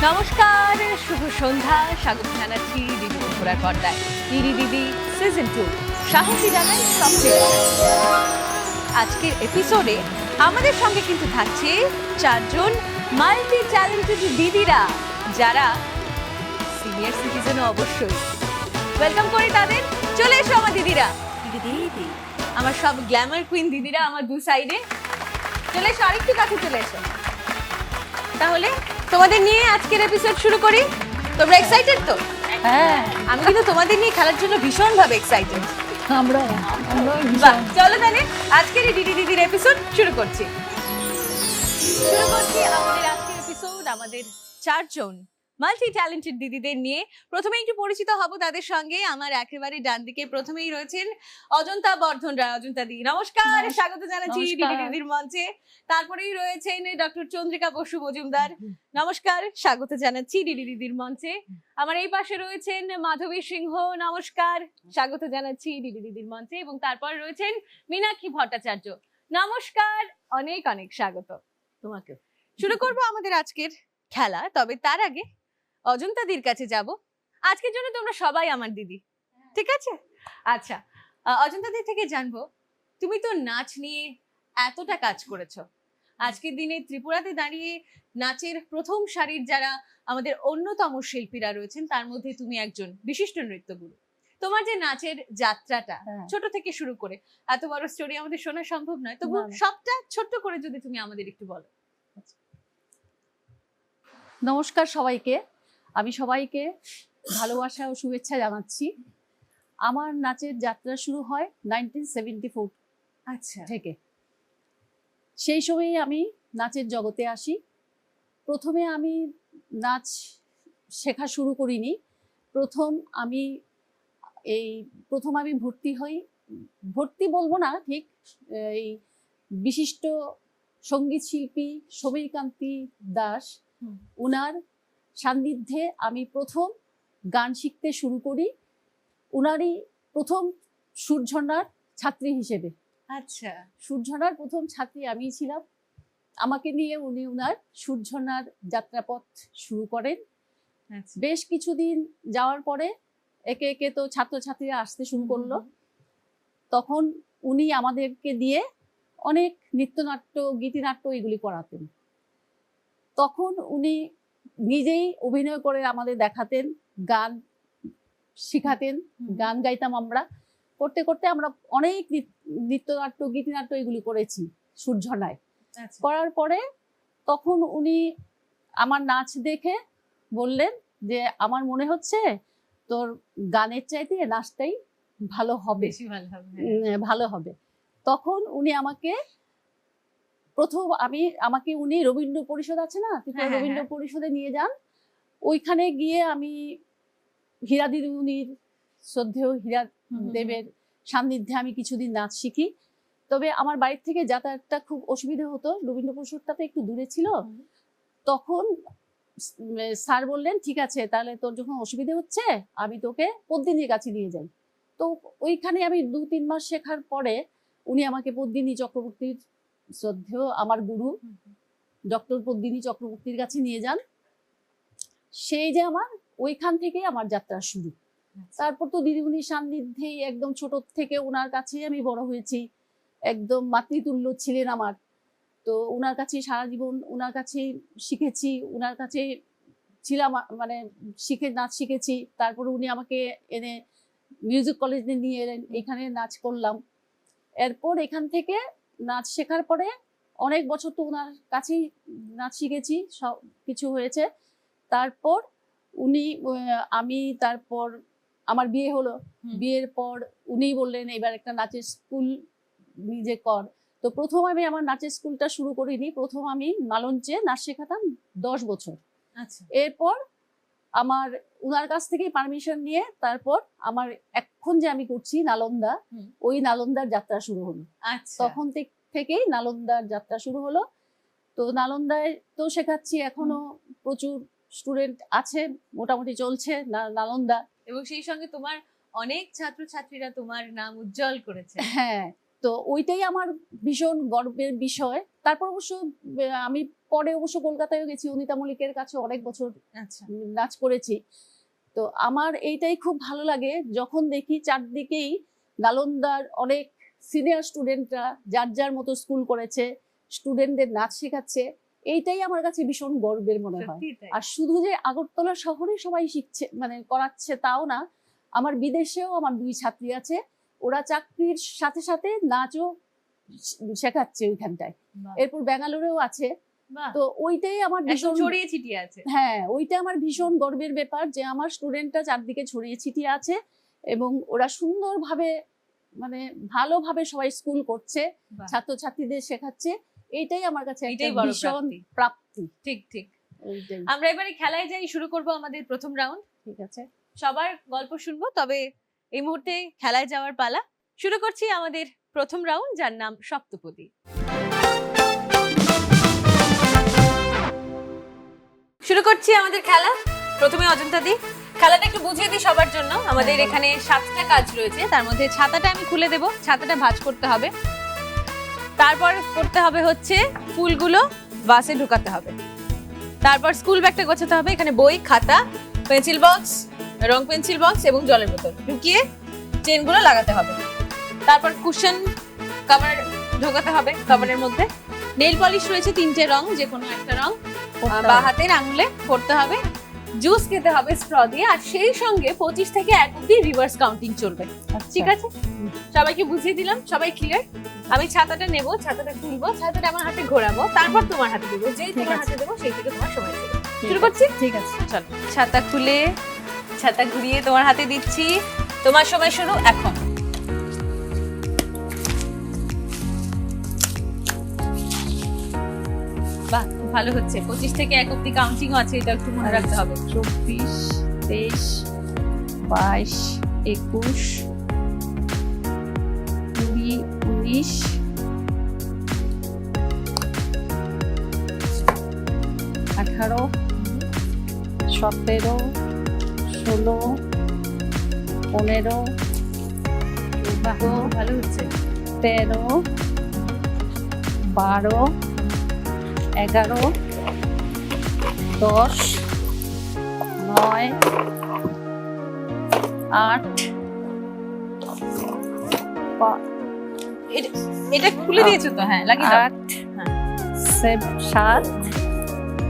নমস্কার, শুভ সন্ধ্যা। স্বাগত জানাচ্ছি দিদি বন্ধুরার পর্দায় দিদি দিদি সিজন 2 সাহসী জানাই সবচেয়ে। আজকের এপিসোডে আমাদের সঙ্গে কিন্তু থাকছে চারজন মাল্টি ট্যালেন্টেড দিদিরা, যারা সিনিয়র সিটিজেন অবশ্যই। ওয়েলকাম করি তাদের। চলে এসো আমার দিদিরা, দিদি দিদি, আমার সব গ্ল্যামার কুইন দিদিরা আমার দু সাইডে চলে এসো, আরেকটু কাছে চলে এসো। তাহলে তোমাদের নিয়ে আজকের এপিসোড শুরু করি। তোমরা এক্সাইটেড তো? হ্যাঁ, আমি কিন্তু তোমাদের নিয়ে খেলার জন্য ভীষণ ভাবে এক্সাইটেড। আমরা বাহ, চলো তাহলে আজকের এই দিদি দিদির এপিসোড শুরু করছি আমাদের আজকের এপিসোড আমাদের চারজন মাল্টি ট্যালেন্টেড দিদিদের নিয়ে। প্রথমে একটু পরিচিত হব তাদের সঙ্গে। আমার একেবারে ডান দিকে প্রথমেই রয়েছেন অজন্তা বর্ধন রায়। অজন্তা দি, নমস্কার, স্বাগত জানাচ্ছি দিদি দিদির মঞ্চে। তারপরেই রয়েছেন ডক্টর চন্দ্রিকা বসু মজুমদার, নমস্কার, স্বাগত জানাচ্ছি দিদি দিদির মঞ্চে। আমার এই পাশে রয়েছেন মাধবী সিংহ, নমস্কার, স্বাগত জানাচ্ছি দিদি দিদির মঞ্চে। এবং তারপর রয়েছেন মীনাক্ষী ভট্টাচার্য, নমস্কার, অনেক অনেক স্বাগত তোমাকে। শুরু করব আমাদের আজকের খেলা, তবে তার আগে অজন্তাদির কাছে যাব। আজকের জন্য তোমরা সবাই আমার দিদি, ঠিক আছে? আচ্ছা, অজন্তাদি থেকে জানবো, তুমি তো নাচ নিয়ে এতটা কাজ করেছো, আজকের দিনে ত্রিপুরাতে দাঁড়িয়ে নাচের প্রথম সারির যারা আমাদের অন্যতম শিল্পীরা রয়েছেন তার মধ্যে তুমি একজন বিশিষ্ট নৃত্যগুরু। তোমার যে নাচের যাত্রাটা ছোট থেকে শুরু করে, এত বড় স্টোরি আমাদের শোনা সম্ভব নয়, তবু সবটা ছোট্ট করে যদি তুমি আমাদের একটু বলো। নমস্কার সবাইকে, আমি সবাইকে ভালোবাসা ও শুভেচ্ছা জানাচ্ছি। আমার নাচের যাত্রা শুরু হয় 1974 আচ্ছা থেকে। সেই সময়ে আমি নাচের জগতে আসি। প্রথমে আমি নাচ শেখা শুরু করিনি। প্রথম আমি ভর্তি হই, ভর্তি বলবো না ঠিক, এই বিশিষ্ট সঙ্গীত শিল্পী সমীরকান্তি দাস, উনার সান্নিধ্যে আমি প্রথম গান শিখতে শুরু করি, উনারই প্রথম সুরঝর্ণার ছাত্রী হিসেবে। আচ্ছা, সুরঝর্ণার প্রথম ছাত্রী আমি ছিলাম। আমাকে নিয়ে উনি উনার সুরঝর্ণার যাত্রাপথ শুরু করেন। বেশ কিছুদিন যাওয়ার পরে একে একে তো ছাত্রছাত্রীরা আসতে শুরু করলো। তখন উনি আমাদেরকে দিয়ে অনেক নৃত্যনাট্য, গীতিনাট্য এগুলি করাতেন। তখন উনি নিজেই অভিনয় করে আমাদের দেখাতেন, গান শিখাতেন, গান গাইতাম আমরা। করতে করতে আমরা অনেক নৃত্যনাট্য, গীতিনাট্য এগুলি করেছি সুরঝর্ণায়। করার পরে তখন উনি আমার নাচ দেখে বললেন যে আমার মনে হচ্ছে তোর গানের চাইতে নাচটাই ভালো হবে, ভালো হবে। তখন উনি আমাকে উনি রবীন্দ্র পরিষদ আছে না, রবীন্দ্র পরিষদে নিয়ে যান। ওইখানে গিয়ে আমি হীরা দিদিমণির, শ্রদ্ধেয় হীরা দেবের সান্নিধ্যে আমি কিছুদিন নাচ শিখি। তবে আমার বাড়ির থেকে যাতায়াতটা খুব অসুবিধা হতো, রবীন্দ্র পরিষদটা তো একটু দূরে ছিল। তখন স্যার বললেন ঠিক আছে, তাহলে তোর যখন অসুবিধা হচ্ছে আমি তোকে পদ্মিনীর কাছে নিয়ে যাই। তো ওইখানে আমি 2-3 মাস শেখার পরে উনি আমাকে পদ্মিনী চক্রবর্তীর, শ্রদ্ধেয় আমার গুরু ডক্টর পদ্মিনী চক্রবর্তীর কাছে নিয়ে যান। সেই যে আমার ওইখান থেকে আমার যাত্রা শুরু। তারপর তো দিদিমণির সান্নিধ্যেই একদম ছোট থেকে ওনার কাছেই আমি বড় হয়েছি, একদম মাতৃতুল্য ছিলেন আমার। তো ওনার কাছে সারা জীবন ওনার কাছেই শিখেছি, ওনার কাছে ছিলাম, মানে নাচ শিখেছি। তারপরে উনি আমাকে এনে মিউজিক কলেজে নিয়ে এলেন, এখানে নাচ করলাম। এরপর এখান থেকে নাচ শেখার পরে অনেক বছর তো ওনার কাছেই নাচ শিখেছি, সব কিছু হয়েছে। তারপর তারপর আমার বিয়ে হলো। বিয়ের পর উনি বললেন এবার একটা নাচের স্কুল নিজে কর। তো প্রথম আমি আমার নাচের স্কুলটা শুরু করিনি, প্রথম আমি মালঞ্চে নাচ শেখাতাম 10 বছর। আচ্ছা, এরপর আমার উনার কাছ থেকেই পারমিশন নিয়ে তারপর আমার এখন যে আমি করছি নালন্দা, ওই নালন্দার যাত্রা শুরু হলো। তখন থেকেই নালন্দার যাত্রা শুরু হলো। তো নালন্দায় তো শেখাচ্ছি, এখনো প্রচুর স্টুডেন্ট আছে, মোটামুটি চলছে নালন্দা। এবং সেই সঙ্গে তোমার অনেক ছাত্রছাত্রীরা তোমার নাম উজ্জ্বল করেছে। হ্যাঁ, তো ওইটাই আমার ভীষণ গর্বের বিষয়। তারপর অবশ্য আমি পরে অবশ্য কলকাতায় গেছি, অনিতা মল্লিকের কাছে অনেক বছর আচ্ছা নাচ করেছি। তো আমার এইটাই খুব ভালো লাগে যখন দেখি চারদিকেই নালন্দার অনেক সিনিয়র স্টুডেন্টরা যার যার মতো স্কুল করেছে, স্টুডেন্টদের নাচ শেখাচ্ছে, এইটাই আমার কাছে ভীষণ গর্বের মনে হয়। সত্যি তাই। আর শুধু যে আগরতলা শহরে সবাই শিখছে মানে করাচ্ছে তাও না, আমার বিদেশেও আমার 2 ছাত্রী আছে, ওরা চাকরির সাথে সাথে নাচও শেখাচ্ছে ওইখানটায়। বাহ, এরপর ব্যাঙ্গালোরেও আছে। বাহ, তো ওইটাই আমার একদম ভীষণ, ছড়িয়ে ছিটিয়ে আছে। হ্যাঁ ওইটা আমার ভীষণ গর্বের ব্যাপার যে আমার স্টুডেন্টরা চারদিকে ছড়িয়ে ছিটিয়ে আছে এবং ওরা সুন্দরভাবে মানে ভালোভাবে সবাই স্কুল করছে, বাহ, ছাত্রছাত্রীদের শেখাচ্ছে, এইটাই আমার কাছে একটা এইটাই বড় ভীষণ প্রাপ্তি। প্রাপ্তি। ঠিক ঠিক। এইটাই। আমরা এবারে খেলায় যাই, শুরু করব আমাদের প্রথম রাউন্ড। ঠিক আছে। সবার গল্প শুনবো, তবে এই মুহূর্তে খেলায় যাওয়ার পালা। শুরু করছি আমাদের প্রথম রাউন্ড, যার নাম সপ্তপদী। শুরু করছি আমাদের খেলা। প্রথমে অজন্তা দি, খেলাটা একটু বুঝিয়ে দিই সবার জন্য। আমাদের এখানে 7টা কাজ রয়েছে, তার মধ্যে ছাতাটা আমি খুলে দেব, ছাতাটা ভাঁজ করতে হবে। তারপর করতে হবে হচ্ছে ফুলগুলো বাসে ঢুকাতে হবে। তারপর স্কুল ব্যাগটা গোছাতে হবে। এখানে বই, খাতা, পেন্সিল বক্স, রং পেন্সিল বক্স এবং জলের বোতল ঢুকিয়ে চেনগুলো লাগাতে হবে। তারপর কুশন কভার ঢোকাতে হবে কভারের মধ্যে। নেল পলিশ রয়েছে 3টে রং, যে কোনো একটা রং বা হাতের আঙুলে করতে হবে। জুস খেতে হবে স্ট্র দিয়ে, আর সেই সঙ্গে 25 থেকে 1 অব্দি রিভার্স কাউন্টিং চলবে। ঠিক আছে, সবাইকে বুঝিয়ে দিলাম, সবাই ক্লিয়ার? আমি ছাতাটা নেব, ছাতাটা তুলবো, ছাতাটা আমার হাতে ঘোরাবো, তারপর তোমার হাতে দেবো। যেই তোমার হাতে দেবো সেই থেকে তোমার সময় দেবো। শুরু করছি? ঠিক আছে, চলো, ছাতা খুলে ছাতা ঘুরিয়ে তোমার হাতে দিচ্ছি। তোমার সময় শুরু এখন। বাহ, খুব ভালো হচ্ছে। 25 থেকে 1 অব্দি কাউন্টিং আছে, এটা একটু মনে রাখতে হবে। 24, 23, 22, 21, 20, 19, 18, 17, 16, 15, বাহ, খুব ভালো হচ্ছে। 13, 12, 11, 10, 9, 8, এটা খুলে দিয়েছো তো? হ্যাঁ, লাগিয়ে দাও। 8, 7,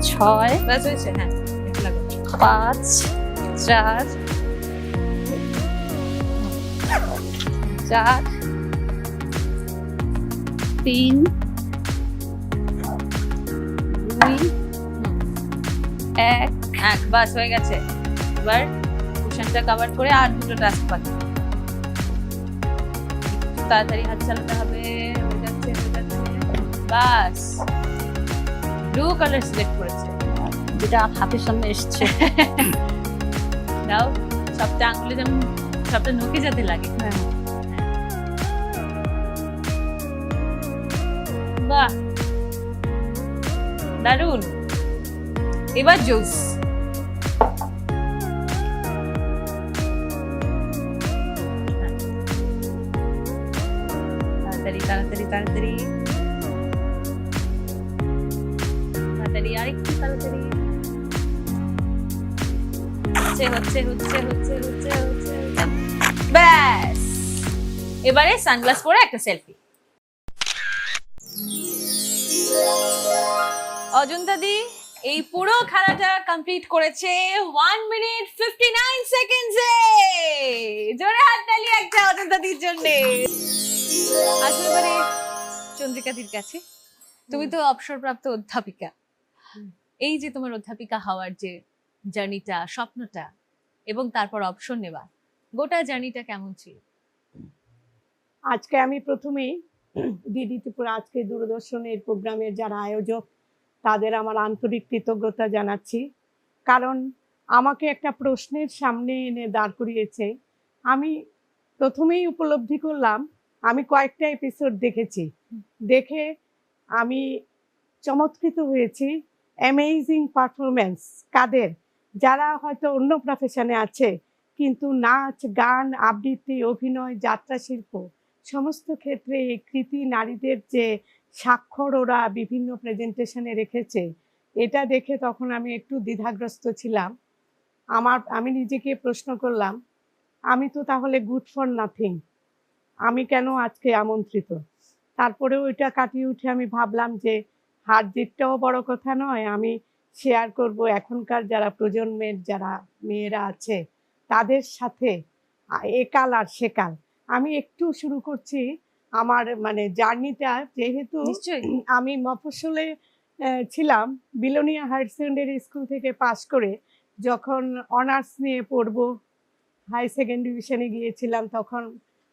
6, ব্যাস হয়েছে। হ্যাঁ, এটা লাগাও। 5, 4, 3, 2, 1, বাস হয়ে গেছে। এবার কুশনটা কভার করে আর 2টো টাস্ক বাকি। একটু তাড়াতাড়ি হাত চালাতে হবে। হয়ে যাচ্ছে, হয়ে যাচ্ছে। বাস, ব্লু কালার সিলেক্ট করেছে। যেটা হাতের সামনে এসছে। দাও, সবটা আঙুলে যেমন, সবটা নখে যাতে লাগে। হ্যাঁ। বাহ, দারুন। এবার জুস। তাড়াতাড়ি তাড়াতাড়ি তাড়াতাড়ি তাড়াতাড়ি, আরেকটু তাড়াতাড়ি। হচ্ছে হচ্ছে হচ্ছে হচ্ছে হচ্ছে হচ্ছে। ব্যাস, এবারে সানগ্লাস পরে একটা সেলফি। অজন্তা দি এই পুরো খেলাটা কমপ্লিট করেছে 1 মিনিট 59 সেকেন্ডসে। জোরে হাততালি একটা অজন্তা দির জন্য। আসলে এবারে চন্দ্রিকা দির কাছে। তুমি তো অবসরপ্রাপ্ত অধ্যাপিকা। এই যে তোমার অধ্যাপিকা হওয়ার যে জার্নিটা, স্বপ্নটা, এবং তারপর অবসর নেওয়া, গোটা জার্নিটা কেমন ছিল? আজকে আমি প্রথমেই ডিডি ত্রিপুরা আজকে দূরদর্শনের প্রোগ্রামের যারা আয়োজক তাদের আমার আন্তরিক কৃতজ্ঞতা জানাচ্ছি, কারণ আমাকে একটা প্রশ্নের সামনে এনে দাঁড় করিয়েছে। আমি প্রথমেই উপলব্ধি করলাম, আমি কয়েকটা এপিসোড দেখেছি, দেখে আমি চমৎকৃত হয়েছি। অ্যামেজিং পারফরমেন্স কাদের, যারা হয়তো অন্য প্রফেশনে আছে কিন্তু নাচ, গান, আবৃত্তি, অভিনয়, যাত্রা শিল্প সমস্ত ক্ষেত্রে এই কৃতি নারীদের যে স্বাক্ষর ওরা বিভিন্ন প্রেজেন্টেশনে রেখেছে, এটা দেখে তখন আমি একটু দ্বিধাগ্রস্ত ছিলাম। আমি নিজেকে প্রশ্ন করলাম, আমি তো তাহলে গুড ফর নাথিং, আমি কেন আজকে আমন্ত্রিত? তারপরেও ওইটা কাটিয়ে উঠে আমি ভাবলাম যে হার জিতটাও বড় কথা নয়, আমি শেয়ার করব এখনকার যারা প্রজন্মের যারা মেয়েরা আছে তাদের সাথে একাল আর সেকাল। আমি একটু শুরু করছি আমার মানে জার্নিটা, যেহেতু নিশ্চয়ই। আমি মফস্বলে ছিলাম, বিলোনিয়া হায়ার সেকেন্ডারি স্কুল থেকে পাশ করে যখন অনার্স নিয়ে পড়বো, হাই সেকেন্ড ডিভিশনে গিয়েছিলাম, তখন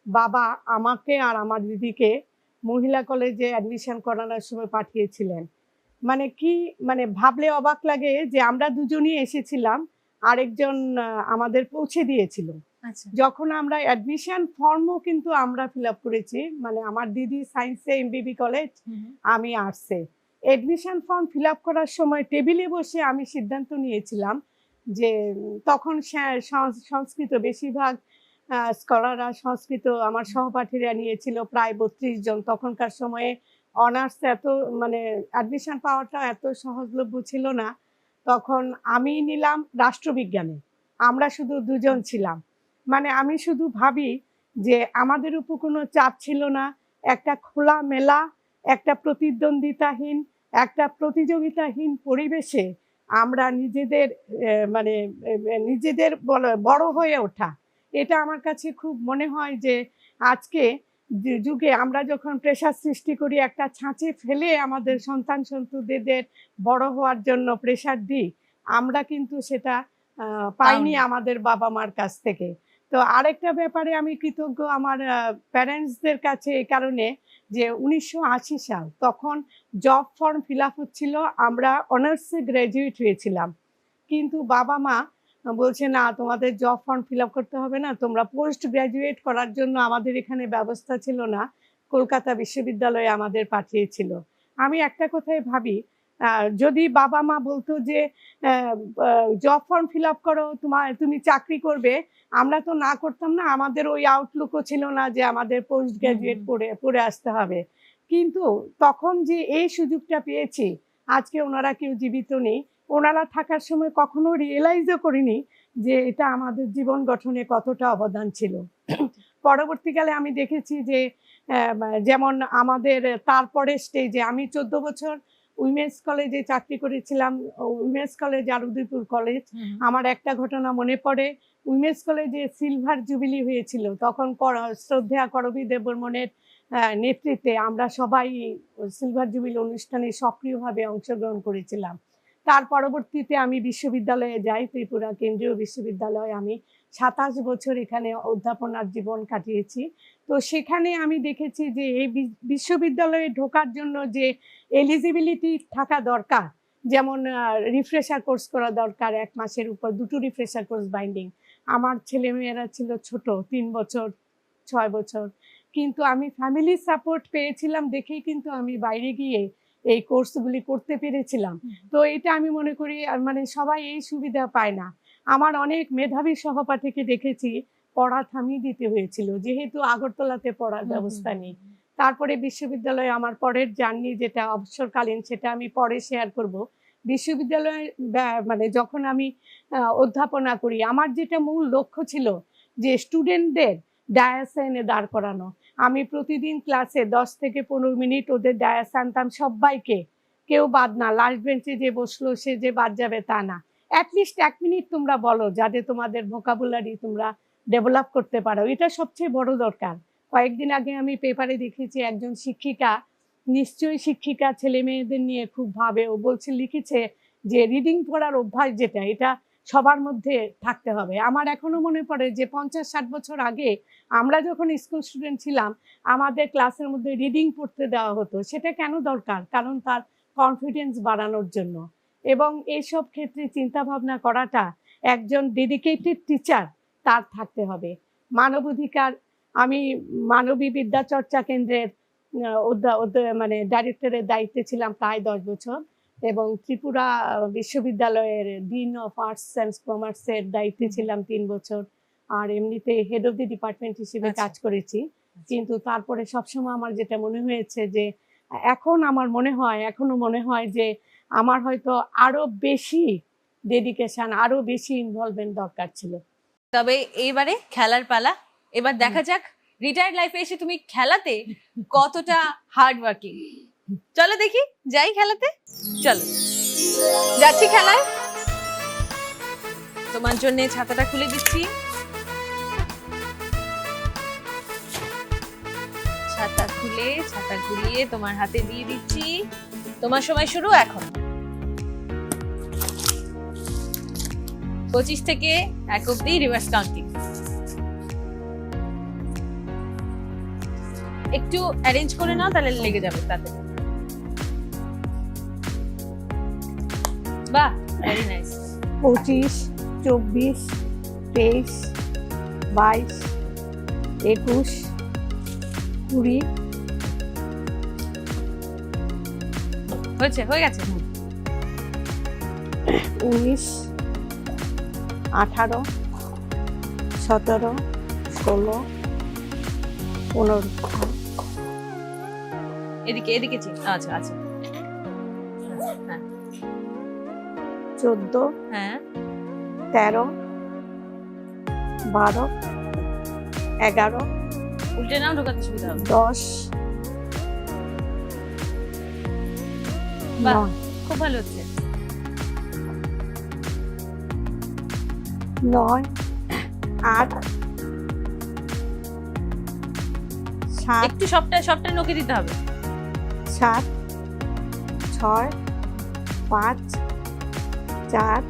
বাবা আমাকে আর আমার দিদিকে মহিলা কলেজে অ্যাডমিশন করানোর সময় পাঠিয়েছিলেন। মানে কি, মানে ভাবলে অবাক লাগে যে আমরা দুজনই এসেছিলাম, আরেকজন আমাদের পৌঁছে দিয়েছিল। আচ্ছা। যখন আমরা অ্যাডমিশন ফর্মও কিন্তু আমরা ফিল আপ করেছি, মানে আমার দিদি সায়েন্সে এমবিবি কলেজ, আমি আর্টসে। অ্যাডমিশন ফর্ম ফিল আপ করার সময় টেবিলে বসে আমি সিদ্ধান্ত নিয়েছিলাম যে তখন সংস্কৃত বেশিরভাগ স্কলাররা সংস্কৃত, আমার সহপাঠীরা নিয়েছিল প্রায় 32 জন। তখনকার সময়ে অনার্স এত মানে অ্যাডমিশন পাওয়াটা এত সহজলভ্য ছিল না। তখন আমি নিলাম রাষ্ট্রবিজ্ঞানে, আমরা শুধু দুজন ছিলাম। মানে আমি শুধু ভাবি যে আমাদের উপর কোনো চাপ ছিল না, একটা খোলা মেলা, একটা প্রতিদ্বন্দ্বিতাহীন, একটা প্রতিযোগিতাহীন পরিবেশে আমরা নিজেদের মানে নিজেদের বড় হয়ে ওঠা, এটা আমার কাছে খুব মনে হয় যে আজকে যুগে আমরা যখন প্রেশার সৃষ্টি করি, একটা ছাঁচে ফেলে আমাদের সন্তান সন্ততিদের বড় হওয়ার জন্য প্রেশার দিই, আমরা কিন্তু সেটা পাইনি আমাদের বাবা মার কাছ থেকে। তো আরেকটা ব্যাপারে আমি কৃতজ্ঞ আমার প্যারেন্টসদের কাছে এই কারণে যে 1980 সাল, তখন জব ফর্ম ফিল আপ হচ্ছিল, আমরা অনার্সে গ্র্যাজুয়েট হয়েছিলাম, কিন্তু বাবা মা বলছে না তোমাদের জব ফর্ম ফিল আপ করতে হবে না, তোমরা পোস্ট গ্র্যাজুয়েট করার জন্য আমাদের এখানে ব্যবস্থা ছিল না, কলকাতা বিশ্ববিদ্যালয়ে আমাদের পাঠিয়েছিল। আমি একটা কথাই ভাবি, যদি বাবা মা বলতো যে জব ফর্ম ফিল আপ করো, তুমি চাকরি করবে, আমরা তো না করতাম না, আমাদের ওই আউটলুকও ছিল না যে আমাদের পোস্ট গ্র্যাজুয়েট পড়ে আসতে হবে। কিন্তু তখন যে এই সুযোগটা পেয়েছি, আজকে ওনারা কেউ জীবিত নেই, ওনারা থাকার সময় কখনো রিয়েলাইজও করিনি যে এটা আমাদের জীবন গঠনে কতটা অবদান ছিল। পরবর্তীকালে আমি দেখেছি যে যেমন আমাদের তারপরে স্টেজে আমি 14 বছর উইমেন্স কলেজে চাকরি করেছিলাম, উইমেন্স কলেজ আর উদয়পুর কলেজ। আমার একটা ঘটনা মনে পড়ে, উইমেন্স কলেজে সিলভার জুবিলি হয়েছিল, তখন শ্রদ্ধেয়া করবী দেববর্মনের নেতৃত্বে আমরা সবাই সিলভার জুবিলি অনুষ্ঠানে সক্রিয়ভাবে অংশগ্রহণ করেছিলাম। তার পরবর্তীতে আমি বিশ্ববিদ্যালয়ে যাই, ত্রিপুরা কেন্দ্রীয় বিশ্ববিদ্যালয়ে আমি 27 বছর এখানে অধ্যাপনার জীবন কাটিয়েছি। তো সেখানে আমি দেখেছি যে এই বিশ্ববিদ্যালয়ে ঢোকার জন্য যে এলিজিবিলিটি থাকা দরকার, যেমন রিফ্রেশার কোর্স করা দরকার, 1 মাসের উপর 2টো রিফ্রেশার কোর্স বাইন্ডিং। আমার ছেলেমেয়েরা ছিল ছোট, 3 বছর 6 বছর, কিন্তু আমি ফ্যামিলি সাপোর্ট পেয়েছিলাম দেখেই কিন্তু আমি বাইরে গিয়ে এই কোর্সগুলি করতে পেরেছিলাম। তো এটা আমি মনে করি মানে সবাই এই সুবিধা পায় না। আমার অনেক মেধাবী সহপাঠীকে দেখেছি পড়া থামিয়ে দিতে হয়েছিল, যেহেতু আগরতলাতে পড়ার ব্যবস্থা নেই। তারপরে বিশ্ববিদ্যালয়ে আমার পরের জার্নি যেটা অবসরকালীন, সেটা আমি পরে শেয়ার করব। বিশ্ববিদ্যালয়ে মানে যখন আমি অধ্যাপনা করি, আমার যেটা মূল লক্ষ্য ছিল যে স্টুডেন্টদের ডায়াসে এনে দাঁড় করানো। আমি প্রতিদিন ক্লাসে 10 থেকে 15 মিনিট ওদের ডায়াসে আনতাম সবাইকে, কেউ বাদ না, লাস্ট বেঞ্চে যে বসলো সে যে বাদ যাবে তা না। অ্যাটলিস্ট 1 মিনিট তোমরা বলো, যাতে তোমাদের ভোকাবুলারি তোমরা ডেভেলপ করতে পারো, এটা সবচেয়ে বড় দরকার। কয়েকদিন আগে আমি পেপারে দেখেছি একজন শিক্ষিকা, নিশ্চয়ই শিক্ষিকা ছেলে মেয়েদের নিয়ে খুব ভাবে, ও লিখেছে যে রিডিং পড়ার অভ্যাস যেটা, এটা সবার মধ্যে থাকতে হবে। আমার এখনো মনে পড়ে যে 50-60 বছর আগে আমরা যখন স্কুল স্টুডেন্ট ছিলাম, আমাদের ক্লাসের মধ্যে রিডিং পড়তে দেওয়া হতো। সেটা কেন দরকার? কারণ তার কনফিডেন্স বাড়ানোর জন্য। এবং এইসব ক্ষেত্রে চিন্তা ভাবনা করাটা একজন ডেডিকেটেড টিচার তার থাকতে হবে। মানবাধিকার, আমি মানবী বিদ্যা চর্চা কেন্দ্রের মানে ডাইরেক্টরের দায়িত্বে ছিলাম প্রায় 10 বছর, এবং ত্রিপুরা বিশ্ববিদ্যালয়ের ডিন অফ আর্টস অ্যান্ড কমার্সের দায়িত্বে ছিলাম 3 বছর, আর এমনিতে হেড অফ দি ডিপার্টমেন্ট হিসেবে কাজ করেছি। কিন্তু তারপরে সবসময় আমার যেটা মনে হয়েছে যে এখন আমার মনে হয়, এখনো মনে হয় যে আমার হয়তো আরো বেশি ডেডিকেশন, আরো বেশি ইনভলভমেন্ট দরকার ছিল। তবে এবারে খেলার পালা, এবার দেখা যাক রিটায়ার্ড লাইফে এসে তুমি খেলাতে কতটা হার্ড ওয়ার্কিং। চলো দেখি, যাই খেলাতে, চলো যাচ্ছি খেলায়। তোমার জন্য ছাতাটা খুলে দিচ্ছি, ছাতা খুলে ছাতা ঘুরিয়ে তোমার হাতে দিয়ে দিচ্ছি। তোমার সময় শুরু এখন। 25 থেকে 1 অব্দি রিভার্স কাউন্টিং। একটু অ্যারেঞ্জ করে নাও, তাহলে লেগে যাবে তাতে। বাহ, ভেরি নাইস। 25, 24, 23, 22, 21, 20। হয়েছে, হয়ে গেছে। 19, 18, 17, 16, 15। এদিকে এদিকে আচ্ছা আচ্ছা, হ্যাঁ 14, হ্যাঁ 13, 12, 11, উল্টে নাও, ঢোকাতে সুবিধা হবে। 10, বাহ, 9, খুব ভালো হচ্ছে। 9, 8, 7, একটু সবটা নকে দিতে হবে। 7, 6, 5, 4,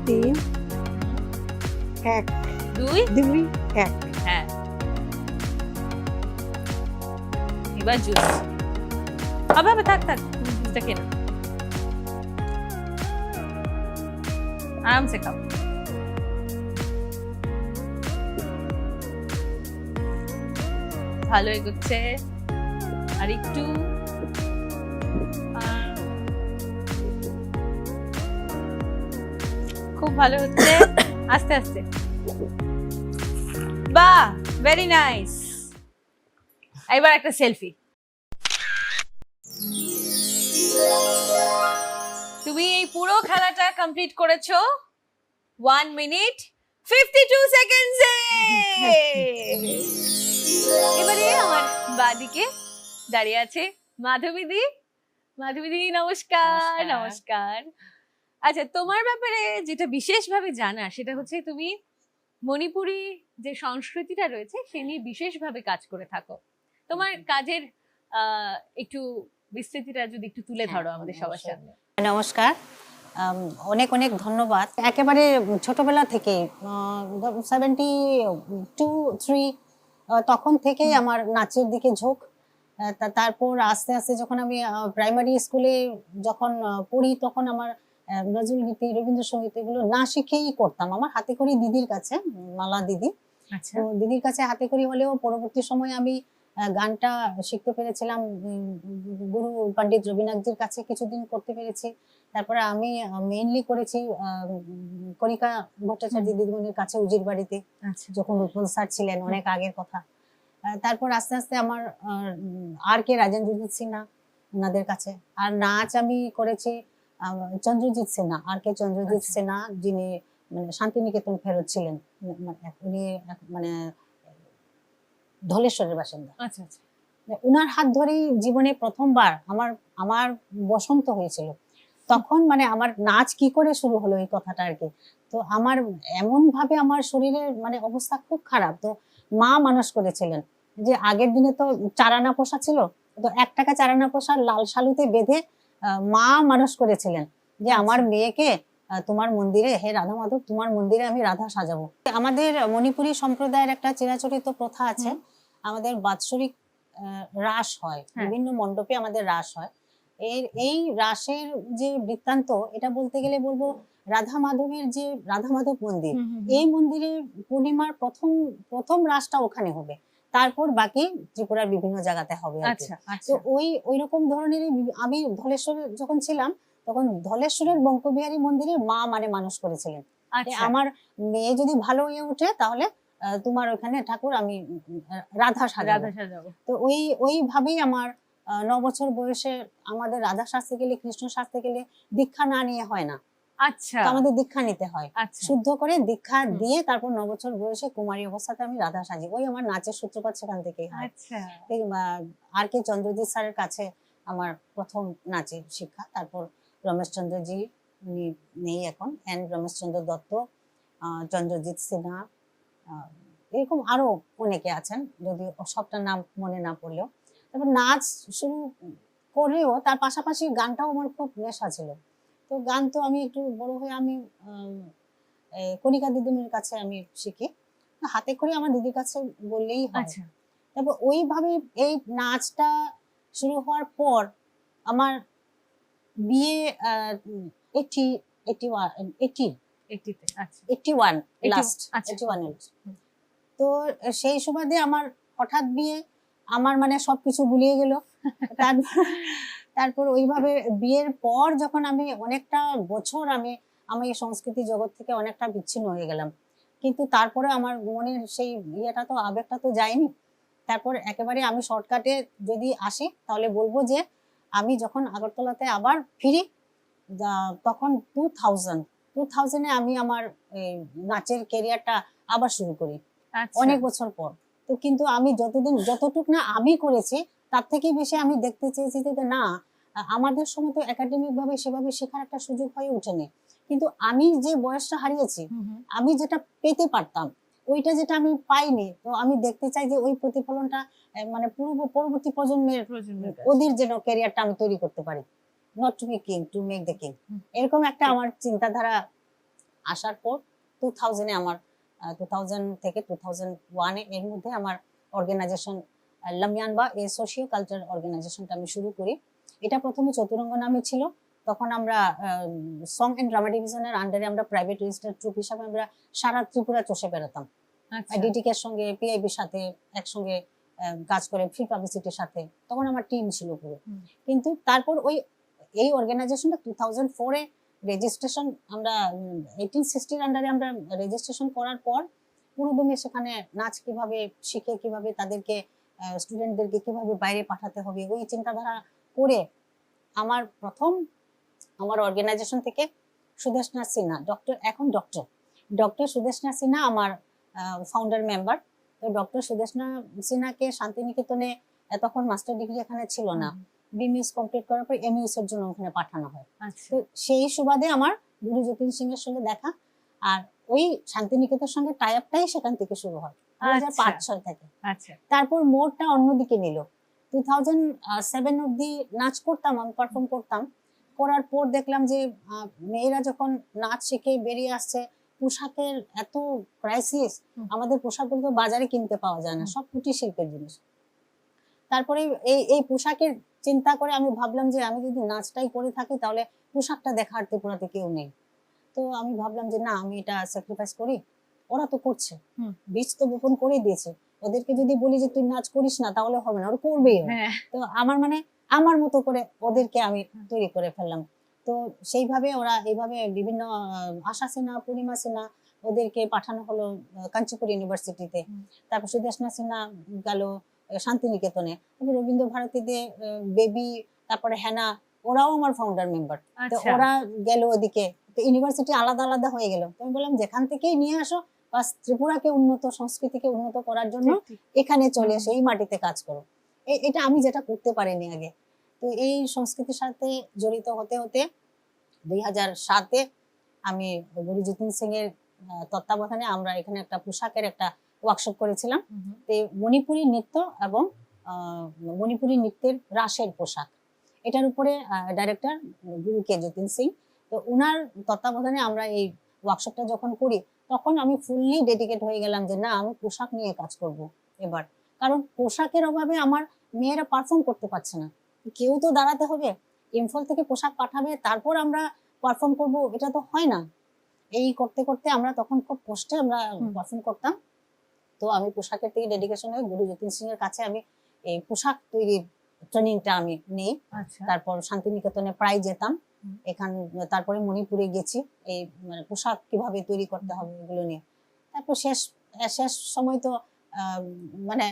3, 1, 2, 2, 1। হ্যাঁ এবার জুস হবে, থাক থাক, জুসটা খেয়ে নাও, আরামসে খাও। ভালো এগোচ্ছে, আর একটু, খুব ভালো হচ্ছে, আস্তে আস্তে। বাহ, ভেরি নাইস। এবার একটা সেলফি। তুমি এই পুরো খেলাটা কমপ্লিট করেছো 1 মিনিট 52 সেকেন্ডসে। এবারে আমার বাদিকে দাঁড়িয়ে আছে মাধবী দি। মাধবী দি নমস্কার। নমস্কার। নমস্কার। আচ্ছা, তোমার ব্যাপারে যেটা বিশেষভাবে জানা সেটা হচ্ছে তুমি মণিপুরি যে সংস্কৃতিটা রয়েছে সে নিয়ে বিশেষভাবে কাজ করে থাকো। তোমার কাজের একটু বিস্তৃতিটা যদি একটু তুলে ধরো আমাদের সবার সামনে। নমস্কার, অনেক অনেক ধন্যবাদ। একেবারে ছোটবেলা থেকে 72-3 তখন থেকেই আমার নাচের দিকে ঝোঁক। তারপর আস্তে আস্তে যখন আমি প্রাইমারি স্কুলে যখন পড়ি তখন আমার নজরুল গীতি, রবীন্দ্রসঙ্গীত এগুলো না শিখেই করতাম। আমার হাতে খড়ি দিদির কাছে, মালা দিদি, আচ্ছা, তো দিদির কাছে হাতে খড়ি হলেও পরবর্তী সময়ে আমি গানটা শিখতে পেরেছিলাম গুরু পণ্ডিত রবীন্দ্রনাথজির কাছে কিছুদিন করতে পেরেছি। তারপরে আমি মেইনলি করেছি কণিকা ভট্টাচার্য দিদিমণির কাছে উজির বাড়িতে, আচ্ছা, যখন উৎপল স্যার ছিলেন, অনেক আগের কথা। তারপর আস্তে আস্তে আমার আর কে রাজেন্দ্রজিৎ সিনহা ওনাদের কাছে। আর নাচ আমি করেছি চন্দ্রজিৎ সিনহা, আর কে চন্দ্রজিৎ আচ্ছা। সিনহা, যিনি মানে শান্তিনিকেতন ফেরত ছিলেন, উনি মানে ধলেশ্বরের বাসিন্দা। আচ্ছা, আচ্ছা, উনার হাত ধরেই জীবনে প্রথমবার আমার বসন্ত হয়েছিল। তখন মানে আমার নাচ কি করে শুরু হলো এই কথাটা আর কি। তো আমার এমন ভাবে আমার শরীরের মানে অবস্থা খুব খারাপ, তো মা মানুষ করেছিলেন। যে আগের দিনে তো চারানা পোষা ছিল, তো 1 টাকা চারানা পোষা লাল শালুতে বেঁধে মা মানুষ করেছিলেন যে আমার মেয়েকে তোমার মন্দিরে, হে রাধা মাধব, তোমার মন্দিরে আমি রাধা সাজাবো। আমাদের মণিপুরী সম্প্রদায়ের একটা চিরাচরিত প্রথা আছে, আমাদের বাৎসরিক রাস হয়, বিভিন্ন মণ্ডপে আমাদের রাস হয়। এই রাসের যে বৃত্তান্ত, এটা বলতে গেলে বলবো রাধা মাধবের যে রাধা মাধব মন্দির, এই মন্দিরে পূর্ণিমার প্রথম রাসটা ওখানে হবে, তারপর বাকি ত্রিপুরার বিভিন্ন জায়গাতে হবে আর কি। আচ্ছা, তো আচ্ছা, ওই রকম ধরনের আমি ধলেশ্বরে যখন ছিলাম তখন ধলেশ্বরের বঙ্কবিহারী মন্দিরে মা মানে মানুষ করেছিলেন যে আচ্ছা, আমার মেয়ে যদি ভালো হয়ে ওঠে তাহলে তোমার ওখানে ঠাকুর আমি রাধা সাজাবো। রাধা সাজাবো। তো ওইভাবেই আমার 9 বছর বয়সে আমাদের রাধা সাজতে গেলে, কৃষ্ণ সাজতে গেলে দীক্ষা না নিয়ে হয় না, আচ্ছা তো আমাদের দীক্ষা নিতে হয়। আচ্ছা শুদ্ধ করে দীক্ষা হুম। দিয়ে তারপর 9 বছর বয়সে কুমারী অবস্থাতে আমি রাধা সাজি। ওই আমার নাচের সূত্রপাত সেখান থেকেই হয়। আচ্ছা এই, আর কে চন্দ্রজিৎ স্যারের কাছে আমার প্রথম নাচের শিক্ষা। তারপর রমেশচন্দ্রজি, উনি নেই এখন, এন রমেশচন্দ্র দত্ত, চন্দ্রজিৎ সিনহা, এরকম আরো অনেকে আছেন, যদি সবটা নাম মনে না পড়লেও। তারপর নাচ শুরু করেও তার পাশাপাশি গানটাও আমার খুব নেশা ছিল। তো গান তো আমি একটু বড় হয়ে আমি কণিকা দিদিমণির কাছে আমি শিখি, হাতে করে আমার দিদির কাছে বললেই হয়। আচ্ছা তারপর ওইভাবে এই নাচটা শুরু হওয়ার পর আমার বিয়ে 80 আচ্ছা 81 লাস্ট, আচ্ছা 81 হুম। তো সেই সুবাদে আমার হঠাৎ বিয়ে, আমার মানে সবকিছু গুলিয়ে গেল। তারপর তারপর ওইভাবে বিয়ের পর যখন আমি অনেকটা বছর আমি এই সংস্কৃতি জগৎ থেকে অনেকটা বিচ্ছিন্ন হয়ে গেলাম, কিন্তু তারপরে আমার মনের সেই ইয়েটা তো, আবেগটা তো যায়নি। তারপর একেবারে আমি শর্টকাটে যদি আসি তাহলে বলবো যে আমি যখন আগরতলাতে আবার ফিরি, তখন 2000-এ আমি আমার এই নাচের ক্যারিয়ারটা আবার শুরু করি, আচ্ছা অনেক বছর পর। তো কিন্তু আমি যতটুক না আমি করেছি, তার থেকে বেশি আমি দেখতে চেয়েছি যে না, আমাদের সময় তো একাডেমিক ভাবে সেভাবে শেখার একটা সুযোগ হয়ে ওঠেনি, কিন্তু আমি যে বয়সটা হারিয়েছি, হুম, হুম। আমি যেটা পেতে পারতাম ওইটা যেটা আমি পাইনি, তো আমি দেখতে চাই যে ওই প্রতিফলনটা মানে পরবর্তী প্রজন্মের প্রজন্মের কাছে। ওদের যেন ক্যারিয়ারটা আমি তৈরি করতে পারি, not to be king, to make the king. হুম। এরকম একটা ঠিক। আমার চিন্তাধারা আসার পর 2000-এ আমার 2000 থেকে 2001 এর মধ্যে আমার অর্গানাইজেশন লামিয়ানবা এই সোশিও কালচার অর্গানাইজেশনটা আমি শুরু করি। এটা প্রথমে চতুরঙ্গ নামে ছিল, তখন আমরা সং এন্ড ড্রামা ডিভিশনের আন্ডারে আমরা প্রাইভেট রেজিস্টার্ড ট্রুপ হিসাবে আমরা সারা ত্রিপুরা চষে বেড়াতাম, আচ্ছা ডিটিকের সঙ্গে, পিআইবির সাথে একসঙ্গে কাজ করে, ফ্রি পাবলিসিটির সাথে, তখন আমার টিম ছিল পুরো। হুম। কিন্তু তারপর এই অর্গানাইজেশনটা 2004-এ রেজিস্ট্রেশন, আমরা 1860-র আন্ডারে আমরা রেজিস্ট্রেশন করার পর পুরোদমে সেখানে নাচ কিভাবে শিখে, কিভাবে তাদেরকে স্টুডেন্টদেরকে কিভাবে বাইরে পাঠাতে হবে, ওই চিন্তাধারা করে আমার অর্গানাইজেশন থেকে সুদেশনা সিনহা, এখন ডক্টর সুদেশনা সিনহা আমার ফাউন্ডার মেম্বার। তো ডক্টর সুদেশনা সিনহাকে শান্তিনিকেতনে, তখন মাস্টার ডিগ্রি এখানে ছিল না, বিএমএস কমপ্লিট করার পর এমইউএস এর জন্য ওখানে পাঠানো হয়। আচ্ছা তো সেই সুবাদে আমার গুরু যতীন সিং এর সঙ্গে দেখা, আর ওই শান্তিনিকেতনের সঙ্গে টাই আপটাই সেখান থেকে শুরু হয় 2005-06 থেকে। আচ্ছা তারপর মোড়টা অন্যদিকে নিল, 2007 অব্দি নাচ করতাম, আমি পারফর্ম করতাম। করার পর দেখলাম যে মেয়েরা যখন নাচ শিখে বেরিয়ে আসছে, পোশাকের এত ক্রাইসিস, হুম। আমাদের পোশাকগুলো তো বাজারে কিনতে পাওয়া যায় না, সব কুটির শিল্পের জিনিস। তারপরে এই পোশাকের চিন্তা করে আমি ভাবলাম যে আমি যদি নাচটাই করে থাকি তাহলে পোশাকটা দেখার ত্রিপুরাতে কেউ নেই। তো আমি ভাবলাম যে না, আমি এটা স্যাক্রিফাইস করি, ওরা তো করছে, হুম। বীজ তো বপন করে দিয়েছে, ওদেরকে যদি বলি যে তুই নাচ করিস না তাহলে হবে না, ওরা করবেই ওরা। হ্যাঁ তো আমার মতো করে ওদেরকে আমি তৈরি করে ফেললাম। তো সেইভাবে ওরা এইভাবে বিভিন্ন আশা সিনহা, পূর্ণিমা সিনহা, ওদেরকে পাঠানো হলো কাঞ্চিপুর ইউনিভার্সিটিতে। হুম। তারপর সুদেশনা সিনহা গেল শান্তিনিকেতনে, তারপর রবীন্দ্র ভারতীতে বেবি, তারপরে হেনা, ওরাও আমার ফাউন্ডার মেম্বার। তো আচ্ছা ওরা গেল ওদিকে, তো ইউনিভার্সিটি আলাদা আলাদা হয়ে গেল। তো আমি বললাম যেখান থেকেই নিয়ে আসো, বাস ত্রিপুরাকে উন্নত, সংস্কৃতিকে উন্নত করার জন্য ঠিক, ঠিক। এখানে চলে হুম। এসে এই মাটিতে কাজ করো। এটা আমি যেটা করতে পারিনি আগে। তো এই সংস্কৃতির সাথে জড়িত হতে হতে 2007-এ আমি গুরু যতীন সিং এর তত্ত্বাবধানে আমরা এখানে একটা পোশাকের একটা ওয়ার্কশপ করেছিলাম। হুম, হুম। তো মণিপুরি নৃত্য এবং মণিপুরি নৃত্যের রাসের পোশাক, এটার উপরে ডাইরেক্টর গুরু কে যতীন সিং। তো উনার তত্ত্বাবধানে আমরা এই ওয়ার্কশপটা যখন করি, তখন আমি ফুললি ডেডিকেট হয়ে গেলাম যে না, আমি পোশাক নিয়ে কাজ করব এবার। কারণ পোশাকের অভাবে আমার মেয়েরা পারফর্ম করতে পারছে না, কেউ তো দাঁড়াতে হবে, ইম্ফল থেকে পোশাক পাঠাবে, তারপর আমরা পারফর্ম করব, এটা তো হয় না। এই করতে করতে আমরা তখন খুব কষ্টে আমরা পারফর্ম করতাম। তো আমি পোশাকের থেকে ডেডিকেশন হয়ে গুরু যতীন সিং এর কাছে আমি এই পোশাক তৈরির ট্রেনিংটা আমি নেই। আচ্ছা তারপর শান্তিনিকেতনে প্রায় যেতাম, হুম। তারপরে মণিপুরে গেছি এই মানে পোশাক কিভাবে তৈরি করতে হবে এগুলো নিয়ে। তারপর শেষ সময় তো মানে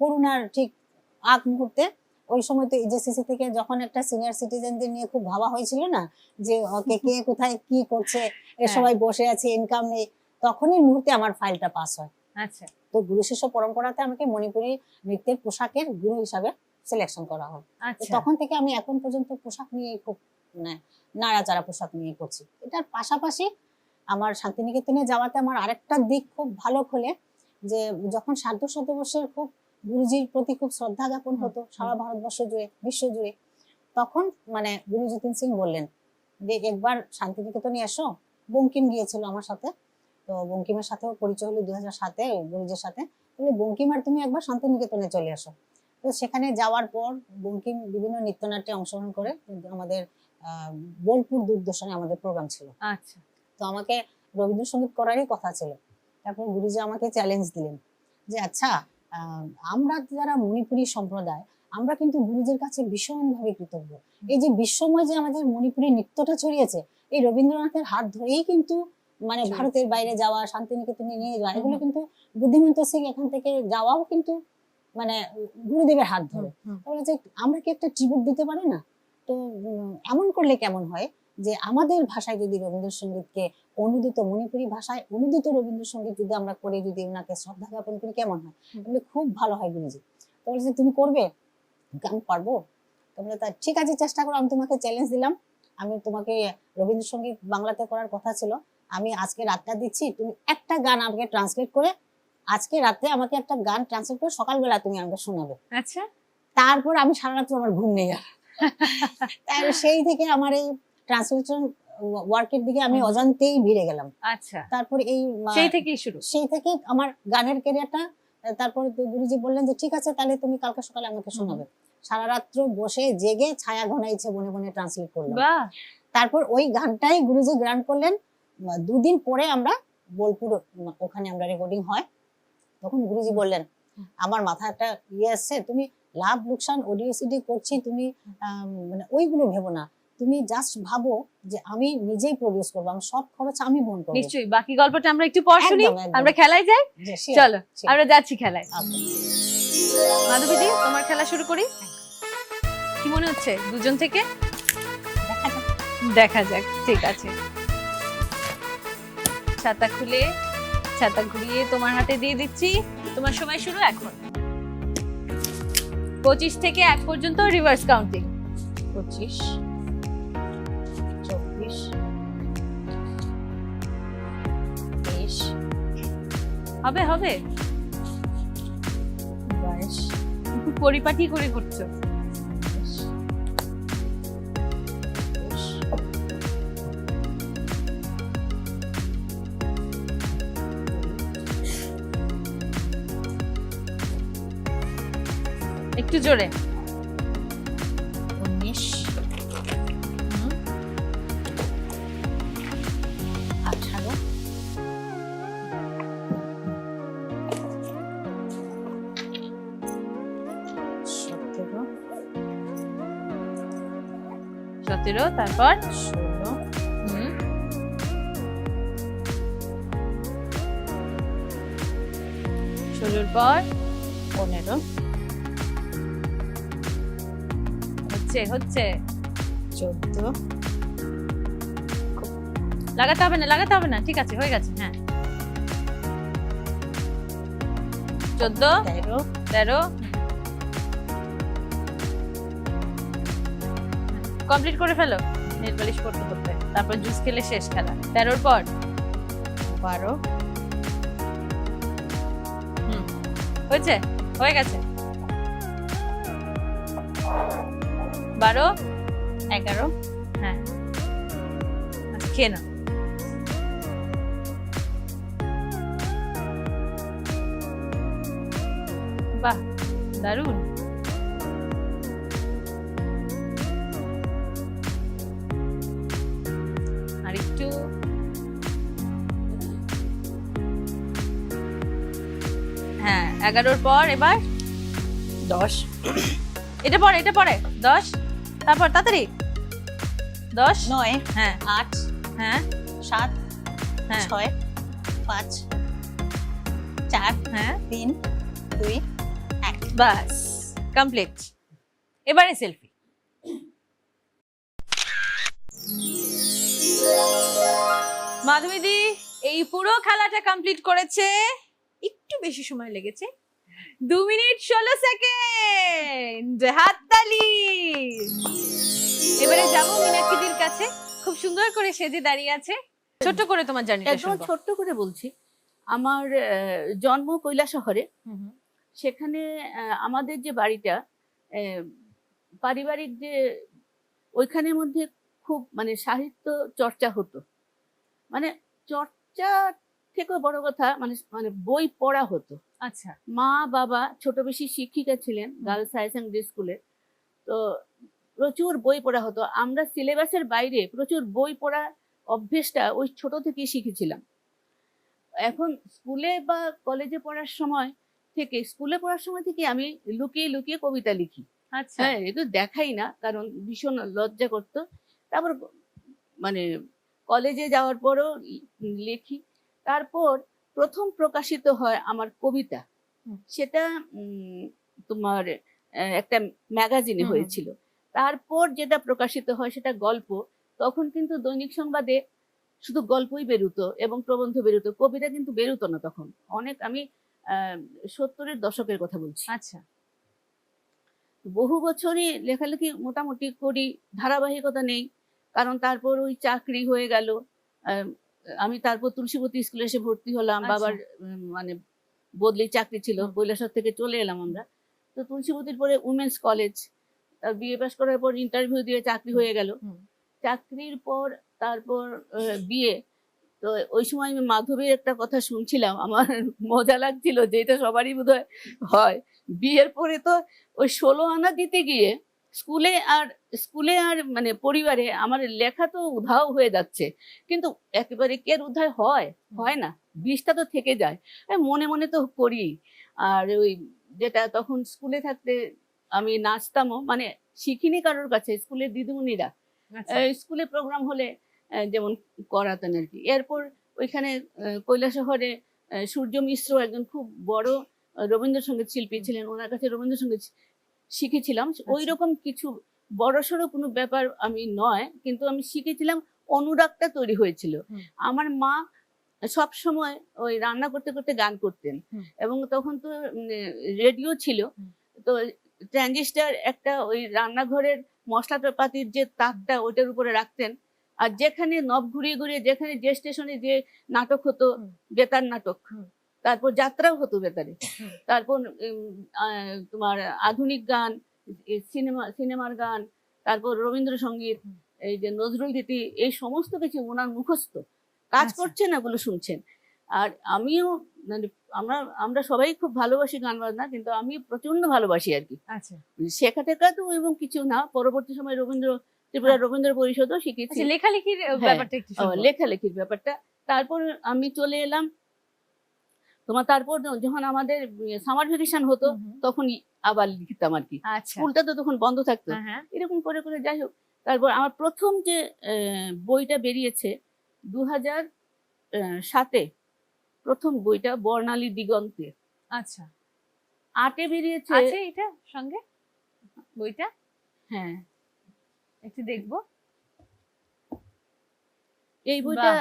করোনার ঠিক আগ মুহূর্তে ওই সময় তো এজেসিসি থেকে যখন একটা সিনিয়র সিটিজেনদের নিয়ে খুব ভাবা হয়েছিল না, যে ওকে কে কোথায় কি করছে, এ সবাই বসে আছে, ইনকাম নেই, তখনই মুহূর্তে আমার ফাইলটা পাস হয়। আচ্ছা তো গুরু শিষ্য পরম্পরাতে আমাকে মণিপুরি নৃত্যের পোশাকের গুরু হিসাবে সিলেকশন করা হয়। তো আচ্ছা তখন থেকে আমি এখন পর্যন্ত পোশাক নিয়ে খুব মানে নাড়াচাড়া পোশাক নিয়ে করছি। এটার পাশাপাশি আমার শান্তিনিকেতনে যাওয়াতে আমার আরেকটা দিক খুব ভালো খোলে, যে যখন সার্ধ শতবর্ষের খুব গুরুজির প্রতি খুব শ্রদ্ধা জ্ঞাপন হতো সারা ভারতবর্ষ জুড়ে, বিশ্ব জুড়ে, তখন মানে গুরু যতীন সিং বললেন যে একবার শান্তিনিকেতনে এসো। বঙ্কিম গিয়েছিল আমার সাথে, তো বঙ্কিমের সাথেও পরিচয় হলো 2007-এ গুরুজির সাথে। বলে বঙ্কিম আর তুমি একবার শান্তিনিকেতনে চলে আসো। তো সেখানে যাওয়ার পর বঙ্কিম বিভিন্ন নৃত্যনাট্যে অংশগ্রহণ করে। আমাদের বোলপুর দূরদর্শনে আমাদের প্রোগ্রাম ছিল, আচ্ছা তো আমাকে রবীন্দ্রসঙ্গীত করারই কথা ছিল। তারপর গুরুজি আমাকে চ্যালেঞ্জ দিলেন যে আচ্ছা, আমরা যারা মণিপুরী সম্প্রদায়, আমরা কিন্তু গুরুজির কাছে ভীষণভাবে কৃতজ্ঞ। এই যে বিশ্বময় যে আমাদের মণিপুরী নৃত্যটা ছড়িয়েছে, এই রবীন্দ্রনাথের হাত ধরেই কিন্তু মানে ভারতের বাইরে যাওয়া, শান্তিনিকেতনে নিয়ে যাওয়া, এগুলো কিন্তু বুদ্ধিমন্ত সিং এখান থেকে যাওয়াও কিন্তু মানে গুরুদেবের হাত ধরে। তাহলে যে আমরা কি একটা ট্রিবিউট দিতে পারি না? তো এমন করলে কেমন হয় যে আমাদের ভাষায় যদি রবীন্দ্রসঙ্গীতকে অনুদিত, মণিপুরী ভাষায় অনুদিত রবীন্দ্রসঙ্গীত যদি আমরা করে যদি ওনাকে শ্রদ্ধা জ্ঞাপন করি কেমন হয়? তাহলে খুব ভালো হয় গুরুজি। তো বলছে তুমি করবে? আমি পারবো। তাহলে তা ঠিক আছে, চেষ্টা করো, আমি তোমাকে চ্যালেঞ্জ দিলাম। আমি তোমাকে রবীন্দ্রসঙ্গীত বাংলাতে করার কথা ছিল, আমি আজকে রাতটা দিচ্ছি, তুমি একটা গান আমাকে ট্রান্সলেট করে, আজকে রাতে আমাকে একটা গান ট্রান্সলেট করে সকালবেলা তুমি আমাকে শোনাবে। আচ্ছা তারপর আমি সারা রাত আমার ঘুম নেই আর। তাই সেই থেকে আমার এই ট্রান্সলেশন ওয়ার্কের দিকে আমি অজান্তেই ভিড়ে গেলাম। আচ্ছা তারপর এই সেই থেকে আমার গানের ক্যারিয়ারটা। তারপর গুরুজি বললেন যে ঠিক আছে, তাহলে তুমি কালকে সকালে আমাকে শোনাবে। সারা রাত্র বসে জেগে ছায়া ঘনাইছে বনে বনে ট্রান্সলেট করলাম। তারপর ওই গানটাই গুরুজি গ্রান্ট করলেন। 2 দিন পরে আমরা বোলপুর, ওখানে আমরা রেকর্ডিং হয়, তখন গুরুজি বললেন আমার মাথায় একটা ইয়ে আসছে, তুমি লাভ লোকসান অডিও সিডি করছি, তুমি মানে ওইগুলো ভেবো না, তুমি জাস্ট ভাবো যে আমি নিজেই প্রডিউস করবো, আমি সব খরচ আমি বহন করবো। নিশ্চয়ই বাকি গল্পটা আমরা একটু পর শুনি, আমরা খেলায় যাই। চলো আমরা যাচ্ছি খেলায়। মাধবীদি, তোমার খেলা শুরু করি। কি মনে হচ্ছে দুজন থেকে? দেখা যাক। ঠিক আছে, ছাতা খুলে ছাতা ঘুরিয়ে তোমার হাতে দিয়ে দিচ্ছি। তোমার সময় শুরু এখন। 25 থেকে 1 পর্যন্ত রিভার্স কাউন্টিং। 25, 24, 23, হবে হবে 22, খুব পরিপাটি করে করছো। 23, একটু জোরে। 19, 18, 17, তারপর 16, 16 পর 15, হচ্ছে 14, লাগাতে হবে না, ঠিক আছে, হয়ে গেছে। হ্যাঁ 14, 13 কমপ্লিট করে ফেলো নেল পালিশ করতে করতে, তারপর জুস খেলে শেষ খেলা। 13 পর 12, হয়েছে, হয়ে গেছে। 12, 11, হ্যাঁ আচ্ছা খেয়ে নাও। বাহ দারুণ। আর একটু হ্যাঁ 11 পর এবার 10, এটা পরে 10, তারপর তাড়াতাড়ি 10, 9, হ্যাঁ 8, হ্যাঁ 7, হ্যাঁ 6, 5, 4, হ্যাঁ 3, 2, 1। বাস কমপ্লিট। এবারে সেলফি। মাধবীদি এই পুরো খেলাটা কমপ্লিট করেছে, একটু বেশি সময় লেগেছে, 2 মিনিট 16 সেকেন্ড। হাততালি। এবারে যাবো মীনাক্ষীদির কাছে, খুব সুন্দর করে সেজে দাঁড়িয়ে আছে। ছোট্ট করে তোমার জার্নিটা একদম শুনবো। ছোট্ট করে বলছি। আমার জন্ম কৈলাসহরে। সেখানে আমাদের যে বাড়িটা, পারিবারিক যে ওইখানের মধ্যে খুব মানে সাহিত্য চর্চা হতো। মানে চর্চা থেকেও বড় কথা মানে মানে বই পড়া হতো। আচ্ছা। মা বাবা ছোট বেশি শিক্ষিকা ছিলেন গার্লস হায়ার সেকেন্ডারি স্কুলে, তো প্রচুর বই পড়া হতো। আমরা সিলেবাসের বাইরে প্রচুর বই পড়া অভ্যেসটা ওই ছোট থেকেই শিখেছিলাম। এখন স্কুলে বা কলেজে পড়ার সময় থেকে আমি লুকিয়ে লুকিয়ে কবিতা লিখি। আচ্ছা। হ্যাঁ, এটা দেখাই না, কারণ ভীষণ লজ্জা করতো। তারপর মানে কলেজে যাওয়ার পরও লিখি। তারপর প্রথম প্রকাশিত হয় আমার কবিতা, সেটা তোমার একটা ম্যাগাজিনে হয়েছিল। তারপর যেটা প্রকাশিত হয় সেটা গল্প। তখন কিন্তু দৈনিক সংবাদে শুধু গল্পই বেরোতো এবং প্রবন্ধ বেরোতো, কবিতা কিন্তু বেরোতো না তখন। অনেক আমি 70-এর দশকের কথা বলছি। আচ্ছা। বহু বছরই লেখালেখি মোটামুটি করি, ধারাবাহিকতা নেই, কারণ তারপর ওই চাকরি হয়ে গেল। আমি তারপর তুলসীবতী স্কুলে এসে ভর্তি হলাম। আচ্ছা। বাবার মানে বদলি চাকরি ছিল, কৈলাসহর থেকে চলে এলাম আমরা। তো তুলসীবতীর পরে উমেন্স কলেজ, বিএ পাস করার পর ইন্টারভিউ দিয়ে চাকরি হয়ে গেল। চাকরির পর তারপর বিয়ে। তো ওই সময় আমি মাধবীর একটা কথা শুনছিলাম, আমার মজা লাগছিল, যে এটা সবারই বোধহয় হয়। বিয়ের পরে তো ওই 16 আনা দিতে গিয়ে স্কুলে আর মানে পরিবারে আমার লেখা তো উধাও হয়ে যাচ্ছে, কিন্তু একেবারে কের উদ্ধার হয় না, বিষটা তো থেকে যায়। মনে মনে তো করি। আর ওই যেটা তখন স্কুলে থাকতে আমি নাচতামও, মানে শিখিনি কারোর কাছে, স্কুলের দিদিমণিরা স্কুলে প্রোগ্রাম হলে যেমন করাতেন আর কি। এরপর ওইখানে কৈলাসহরে সূর্য মিশ্র একজন খুব বড় রবীন্দ্রসঙ্গীত শিল্পী ছিলেন, ওনার কাছে রবীন্দ্রসঙ্গীত শিখেছিলাম। ওই রকম কিছু বড়সড় কোনো ব্যাপার আমি নয়, কিন্তু আমি শিখেছিলাম, অনুরাগটা তৈরি হয়েছিল। আমার মা সব সময় ওই রান্না করতে করতে গান করতেন, এবং তখন তো রেডিও ছিল, তো ট্রানজিস্টার একটা ওই রান্নাঘরের মশলাপাতির যে তাকটা ওইটার উপরে রাখতেন। আর যেখানে নব ঘুরিয়ে ঘুরিয়ে যেখানে যে স্টেশনে যে নাটক হতো, বেতার নাটক, তারপর যাত্রাও হতো বেতারে, তারপর তোমার আধুনিক গান, সিনেমার গান, তারপর রবীন্দ্রসঙ্গীত, এই যে নজরুল গীতি, এই সমস্ত কিছু ওনার মুখস্থ, কাজ করছেন না বলে শুনছেন। আর আমিও মানে আমরা সবাই খুব ভালোবাসি গান বাজনা, কিন্তু আমি প্রচন্ড ভালোবাসি আর কি। আচ্ছা। শেখা টেখা তো এবং কিছু না, পরবর্তী সময় ত্রিপুরা রবীন্দ্র পরিষদও শিখেছি। লেখালেখির ব্যাপারটা একটু শুনবো। লেখালেখির ব্যাপারটা। তারপর আমি চলে এলাম তারপর যখন আমাদের সামার ভ্যাকেশন হতো, তখন আবার লিখতাম আর কি। স্কুলটা তো তখন বন্ধ থাকতো, এরকম করে করে যাই হোক। তারপর আমার প্রথম যে বইটা বেরিয়েছে 2007-এ, প্রথম বইটা বর্ণালী দিগন্তে। আচ্ছা। 8-এ বেরিয়েছে। আছে এটা সঙ্গে বইটা? হ্যাঁ, একটু দেখবো। এই বইটা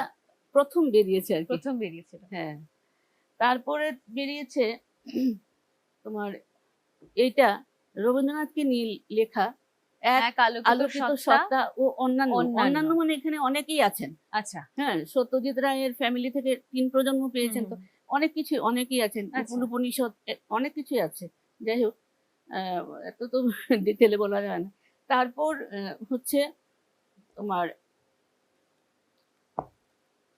প্রথম বেরিয়েছে আর কি। প্রথম বেরিয়েছিল। হ্যাঁ, তারপরে বেরিয়েছে তোমার এইটা রবীন্দ্রনাথকে নিয়ে লেখা এক আলোকিত সত্তা ও অন্যান্য মানে এখানে অনেকেই আছেন। আচ্ছা। হ্যাঁ, সত্যজিৎ রায়ের ফ্যামিলি থেকে 3 প্রজন্ম পেয়েছেন, তো অনেকেই আছেন, উপনিষদ অনেক কিছুই আছে। যাই হোক, এত তো ডিটেলে বলা যায় না। তারপর হচ্ছে তোমার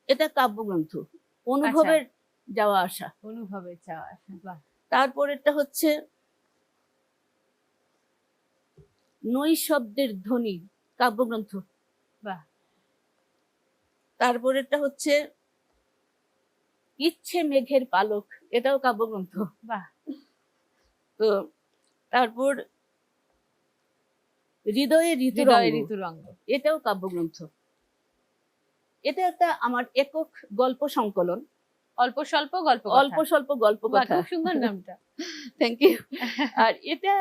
এটা কাব্যগ্রন্থ, অনুভবের যাওয়া আসা। তারপরেরটা হচ্ছে নৈশব্দের ধ্বনি, কাব্যগ্রন্থ। তারপরেরটা হচ্ছে ইচ্ছে মেঘের পালক, এটাও কাব্যগ্রন্থ। তো তারপর হৃদয়ে ঋতুরঙ্গ, এটাও কাব্যগ্রন্থ। এটা একটা আমার একক গল্প সংকলন, অল্প স্বল্প গল্প অল্প স্বল্প গল্প বাহ, কথা। খুব সুন্দর নামটা। Thank you. আর এটা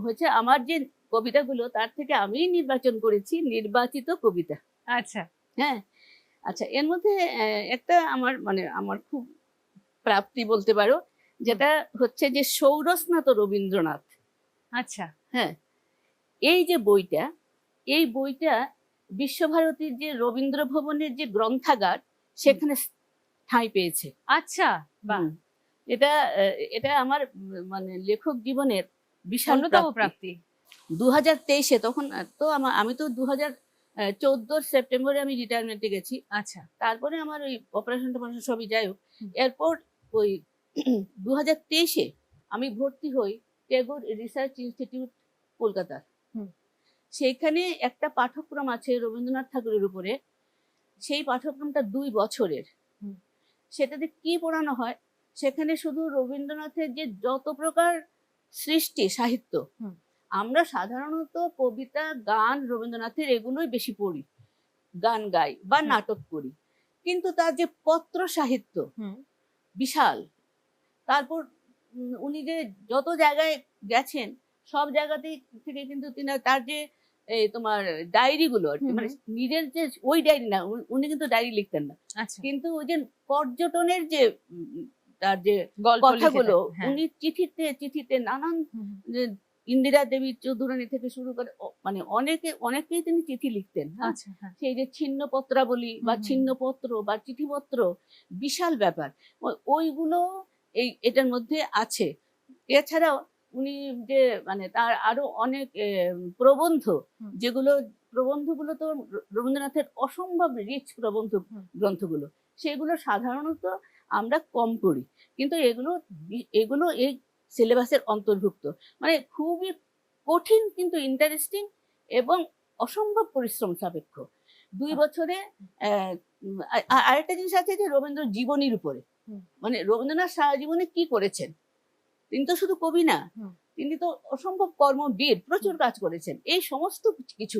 হচ্ছে আমার যে কবিতাগুলো তার থেকে আমি নির্বাচন করেছি নির্বাচিত কবিতা। আচ্ছা হ্যাঁ, আচ্ছা, এর মধ্যে একটা আমার খুব প্রাপ্তি বলতে পারো, যেটা হচ্ছে যে সৌরস্নাত রবীন্দ্রনাথ। আচ্ছা হ্যাঁ, এই বইটা বিশ্বভারতীর যে রবীন্দ্র ভবনের যে গ্রন্থাগার সেখানে ঠাঁই পেয়েছে। আচ্ছা বাহ, হুম। এটা আমার লেখক জীবনের বিশাল অন্যতম প্রাপ্তি। প্রাপ্তি। 2023-এ তখন তো আমি তো 2014 সেপ্টেম্বরে আমি রিটায়ারমেন্টে গেছি। আচ্ছা তারপরে আমার ওই অপারেশন সবই যাই হোক, হুম। এরপর ওই 2023-এ আমি ভর্তি হই টেগোর রিসার্চ ইনস্টিটিউট কলকাতা। হুম। সেইখানে একটা পাঠ্যক্রম আছে রবীন্দ্রনাথ ঠাকুরের উপরে। সেই পাঠ্যক্রমটা 2 বছরের। হুম। সেটাতে কি পড়ানো হয়, সেখানে শুধু রবীন্দ্রনাথের যে যত প্রকার সৃষ্টি সাহিত্য, হুম। আমরা সাধারণত কবিতা গান রবীন্দ্রনাথের এগুলোই বেশি পড়ি, গান গাই বা হুম। নাটক করি, কিন্তু তার যে পত্র সাহিত্য হুম। বিশাল। তারপর উনি যে যত জায়গায় গেছেন সব জায়গাতেই থেকে কিন্তু তিনি তার যে তোমার ডায়েরি গুলো আর কি, হুম মানে নিজের যে ওই ডায়েরি না, উনি কিন্তু ডায়েরি লিখতেন না, আচ্ছা কিন্তু ওই যে পর্যটনের যে তার যে গল্প কথাগুলো লিখে দেন, হ্যাঁ। উনি চিঠিতে নানান হুম, যে ইন্দিরা দেবী চৌধুরানী থেকে শুরু করে মানে অনেকেই তিনি চিঠি লিখতেন। হ্যাঁ, আচ্ছা হ্যাঁ সেই যে ছিন্ন পত্রাবলী বা হুম, হুম। ছিন্নপত্র বা চিঠিপত্র, বিশাল ব্যাপার। ওইগুলো এটার মধ্যে আছে। এছাড়াও উনি যে তার আরো অনেক প্রবন্ধ, হুম। যেগুলো প্রবন্ধগুলো তো রবীন্দ্রনাথের অসম্ভব রিচ প্রবন্ধ হুম। গ্রন্থগুলো, সেগুলো সাধারণত আমরা কম পড়ি, কিন্তু এগুলো এই সিলেবাসের অন্তর্ভুক্ত। মানে খুবই কঠিন কিন্তু ইন্টারেস্টিং এবং অসম্ভব পরিশ্রম সাপেক্ষ। 2 বছরে আরেকটা জিনিস আছে যে রবীন্দ্র জীবনীর উপরে, হুম। মানে রবীন্দ্রনাথ সারা জীবনে কি করেছেন। তিনি তো শুধু কবি না, হুম। তিনি তো অসম্ভব কর্মবীর, প্রচুর কাজ করেছেন। এই সমস্ত কিছু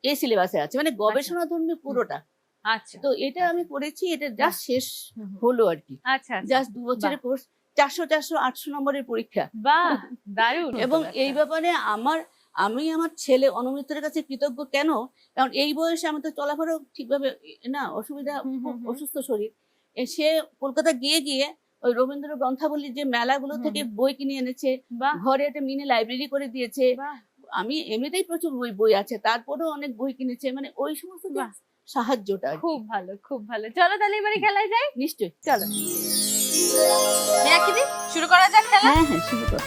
এই সিলেবাসে আছে, মানে গবেষণা ধর্মী পুরোটা। আচ্ছা তো এটা আমি করেছি, এটা জাস্ট শেষ হুম, হুম। হলো আর কি। আচ্ছা আচ্ছা। জাস্ট 2 বছরের কোর্স, 400 নম্বরের পরীক্ষা। বাহ দারুণ। এবং এই ব্যাপারে আমি আমার ছেলে অনুমিত্রের কাছে কৃতজ্ঞ। কেন? কারণ এই বয়সে আমার তো চলাফেরা ঠিকভাবে না, অসুবিধা, হুম, হুম, খুব হুম। অসুস্থ শরীর। সে কলকাতা গিয়ে ওই রবীন্দ্র গ্রন্থাবলীর যে মেলাগুলো হুম, থেকে বই কিনে এনেছে, বাহ ঘরে একটা মিনি লাইব্রেরি করে দিয়েছে। বাহ আমি এমনিতেই প্রচুর বই আছে, তারপরেও অনেক বই কিনেছে, মানে ওই সমস্ত যে বাহ। সাহায্যটা আর কি। খুব ভালো খুব ভালো। চলো তাহলে এবারে খেলায় যাই। নিশ্চয়ই, চলো। মীনাক্ষী দি, শুরু করা যাক খেলা। হ্যাঁ হ্যাঁ, শুরু কর।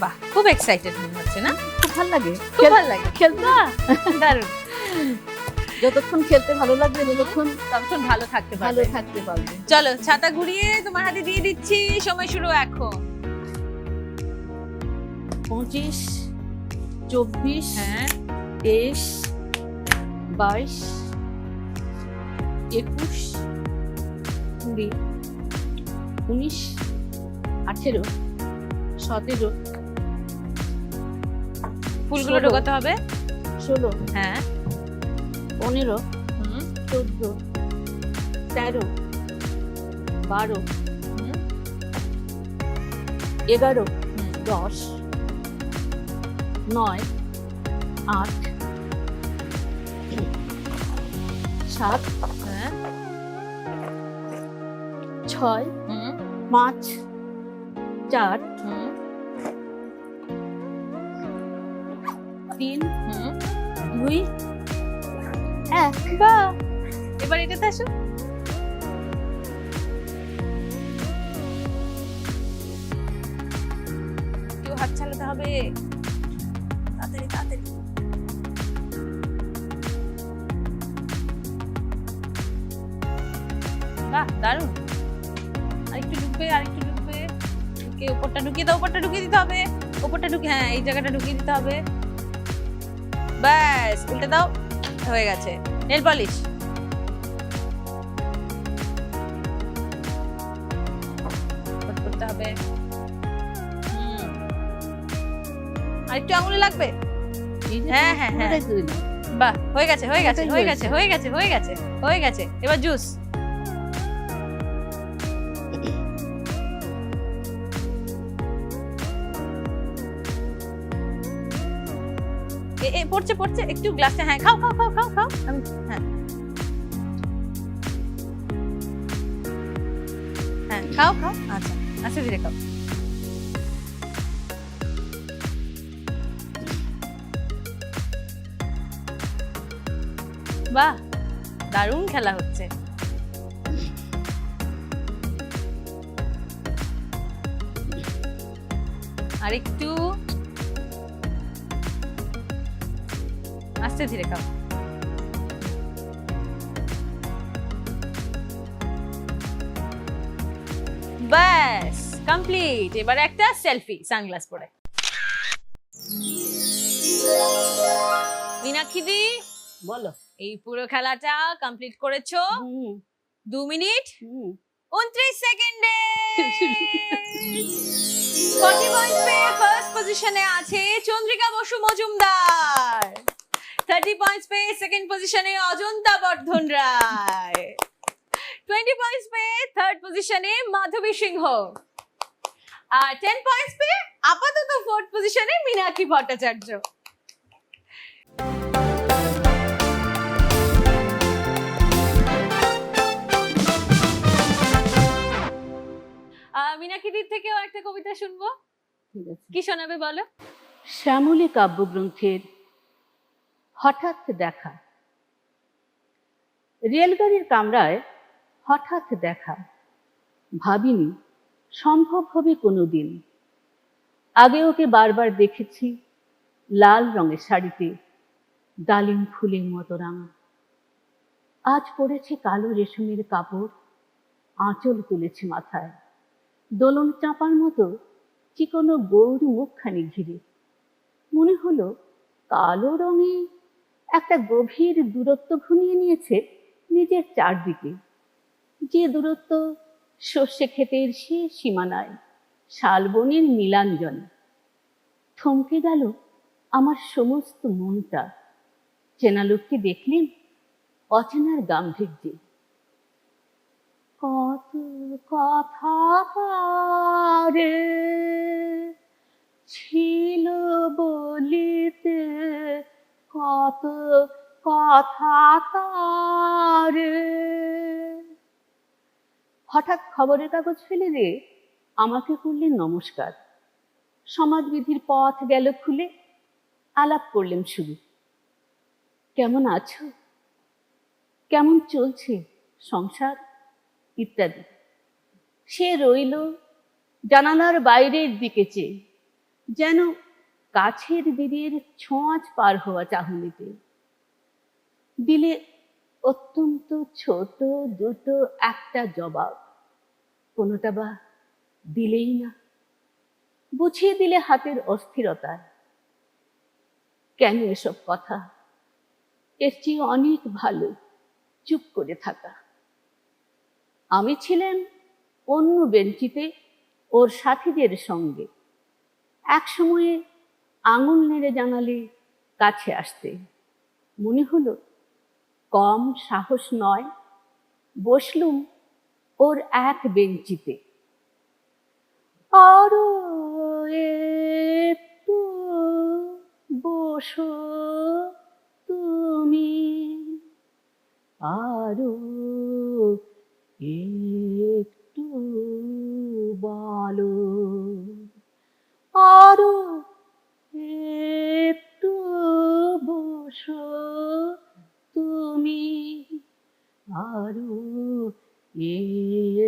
বাহ খুব এক্সাইটেড মনে হচ্ছে না? খুব ভালো লাগে খুব ভালো লাগে। খেলতে। দারুণ। যতক্ষণ খেলতে ভালো লাগবে ততক্ষণ তখন ভালো থাকতে ভালো পারবে। থাকতে পারবে। চলো ছাতা ঘুরিয়ে তোমার হাতে দিয়ে দিচ্ছি, সময় শুরু এখন। 25, 24, হ্যাঁ 23, 22, 21, 20, 19, 18, 17, ফুলগুলো 16, ঢোকাতে হবে। 16, হ্যাঁ 15, হুম 14, 13, 12, হুম 11, হুম। 10, 9, 8, 7, হ্যাঁ 6, হুম 5, 4, হুম 3, হুম। 2, 1। বাহ, এবার এটাতে আসো। একটু হাত চালাতে হবে, তাড়াতাড়ি তাড়াতাড়ি। বাহ দারুণ। আরেকটু ঢুকবে আরেকটু ঢুকবে, ঢুকে উপরটা ঢুকিয়ে দাও, উপরটা ঢুকিয়ে দিতে হবে, উপরটা ঢুকিয়ে, হ্যাঁ এই জায়গাটা ঢুকিয়ে দিতে হবে। ব্যাস উল্টে দাও, হয়ে গেছে। নেল পলিশ করতে হবে। আরেকটু আঙুলে লাগবে। হ্যাঁ, হ্যাঁ, হ্যাঁ। বাহ হয়ে গেছে হয়ে গেছে হয়ে গেছে হয়ে গেছে হয়ে গেছে হয়ে গেছে। এবার জুস পড়ছে পড়ছে, একটু গ্লাসটা, হ্যাঁ খাও খাও খাও খাও খাও, আমি হ্যাঁ হ্যাঁ খাও খাও, আচ্ছা আচ্ছা ধীরে খাও। বাহ, দারুণ খেলা হচ্ছে। আরেকটু আস্তে ধীরে খাও। ব্যাস কমপ্লিট। এবার একটা সেলফি সানগ্লাস পরে। মীনাক্ষী দি, বলো। এই পুরো খেলাটা কমপ্লিট করেছো হুম, 2 মিনিট হুম। 29 সেকেন্ডে। 40 পয়েন্টস পেয়ে ফার্স্ট পজিশনে আছে চন্দ্রিকা বসু মজুমদার। 30 পয়েন্টস পেয়ে সেকেন্ড পজিশনে অজন্তা বর্ধন রায়। 20 পয়েন্টস পেয়ে থার্ড পজিশনে মাধবী সিংহ। আর 10 পয়েন্টস পেয়ে আপাতত ফোর্থ পজিশনে মীনাক্ষী ভট্টাচার্য। মীনাক্ষী দির থেকেও একটা কবিতা শুনবো। ঠিক আছে। কি শোনাবে বলো? শ্যামলী কাব্যগ্রন্থের হঠাৎ দেখা। রেলগাড়ির কামরায় হঠাৎ দেখা, ভাবিনি সম্ভব হবে কোনোদিন। আগে ওকে বারবার দেখেছি লাল রঙের শাড়িতে, ডালিম ফুলের মতো রাঙা। আজ পরেছে কালো রেশমের কাপড়, আঁচল তুলেছে মাথায়, দোলন চাপার মতো চিকনো গৌর মুখখানি ঘিরে। মনে হলো কালো রঙে একটা গভীর দূরত্ব ঘনিয়ে নিয়েছে নিজের চারদিকে, যে দূরত্ব সর্ষে ক্ষেতের সে সীমানায়, শালবনের নীলাঞ্জনে। থমকে গেল আমার সমস্ত মনটা। চেনা লোককে দেখলেন অচেনার গাম্ভীর্যে। কত কথা কারে ছিল বলিতে, কত কথা কারে। হঠাৎ খবরের কাগজ ফেলে দিয়ে আমাকে করলেন নমস্কার। সমাজবিধির পথ গেল খুলে, আলাপ করলেন শুরু। কেমন আছো, কেমন চলছে সংসার ইত্যাদি। সে রইল জানালার বাইরের দিকে চেয়ে, যেন কাছের দিদির ছোঁয়াচ পার হওয়া চাহনিতে। দিলে অত্যন্ত ছোট দুটো একটা জবাব, কোনোটা বা দিলেই না, বুঝিয়ে দিলে হাতের অস্থিরতায়। কেন এসব কথা? এর চেয়ে অনেক ভালো চুপ করে থাকা। আমি ছিলাম অন্য বেঞ্চিতে ওর সাথীদের সঙ্গে। এক সময়ে আঙুল নেড়ে জানালে কাছে আসতে। মনে হলো কম সাহস নয়, বসলুম ওর এক বেঞ্চিতে। আরো একটু বসো তুমি, আরো একটু বলো, আরো একটু বসো তুমি, আরো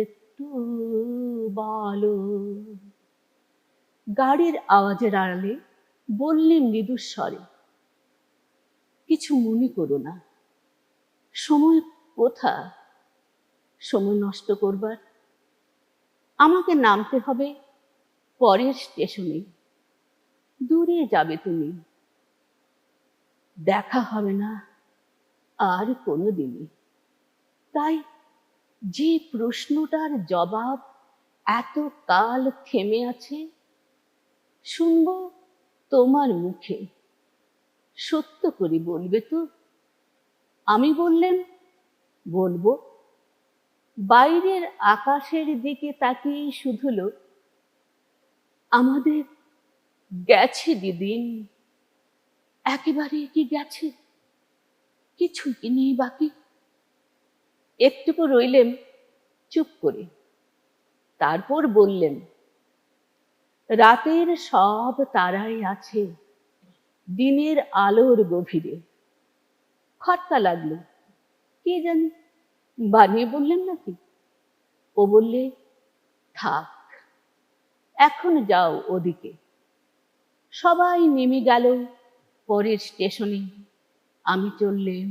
একটু বলো। গাড়ির আওয়াজের আড়ালে বললেন মৃদুস্বরে, কিছু মনে করো না। সময় কোথা সময় নষ্ট করবার? আমাকে নামতে হবে পরের স্টেশনে, দূরে যাবে তুমি, দেখা হবে না আর কোনোদিনই। তাই যে প্রশ্নটার জবাব এত কাল থেমে আছে, শুনবো তোমার মুখে। সত্য করে বলবে তো? আমি বললেন বলবো। বাইরের আকাশের দিকে তাকিয়ে শুধুলো, আমাদের গেছে দিদিন, একেবারে কি গেছে, কিছু কি নেই বাকি। একটুকু রইলেন চুপ করে, তারপর বললেন, রাতের সব তারাই আছে দিনের আলোর গভীরে। খটকা লাগলো, কে জানি বানিয়ে বললেন নাকি। ও বললে, থাক, এখন যাও ওদিকে। সবাই নেমে গেল পরের স্টেশনে, আমি চললেন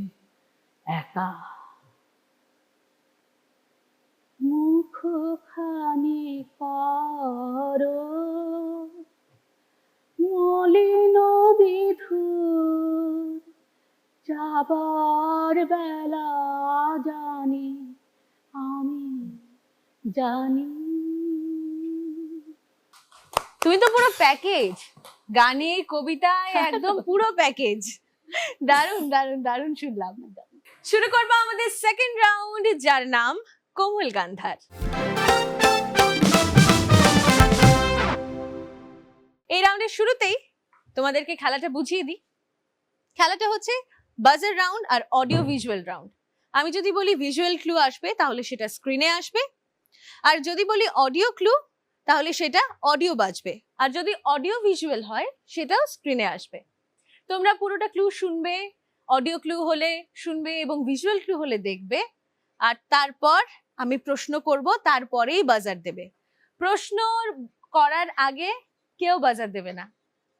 একা। মুখখানি করো মলিন বিধুর, যাবার বেলা জানি আমি জানি। তুমি তো পুরো প্যাকেজ, গানে কবিতায় একদম পুরো প্যাকেজ। দারুণ দারুণ দারুণ শুনলাম। শুরু করবো আমাদের সেকেন্ড রাউন্ড, যার নাম কোমল গান্ধার। এই রাউন্ডের শুরুতেই তোমাদেরকে খেলাটা বুঝিয়ে দিই। খেলাটা হচ্ছে বাজার রাউন্ড আর অডিও ভিজুয়াল রাউন্ড। আমি যদি বলি ভিজুয়াল ক্লু আসবে তাহলে সেটা স্ক্রিনে আসবে, আর যদি বলি অডিও ক্লু তাহলে সেটা অডিও বাজবে, আর যদি অডিও ভিজুয়াল হয় সেটাও স্ক্রিনে আসবে। তোমরা পুরোটা ক্লু শুনবে, অডিও ক্লু হলে শুনবে এবং ভিজুয়াল ক্লু হলে দেখবে, আর তারপর আমি প্রশ্ন করব, তারপরেই বাজার দেবে। প্রশ্ন করার আগে কেউ বাজার দেবে না,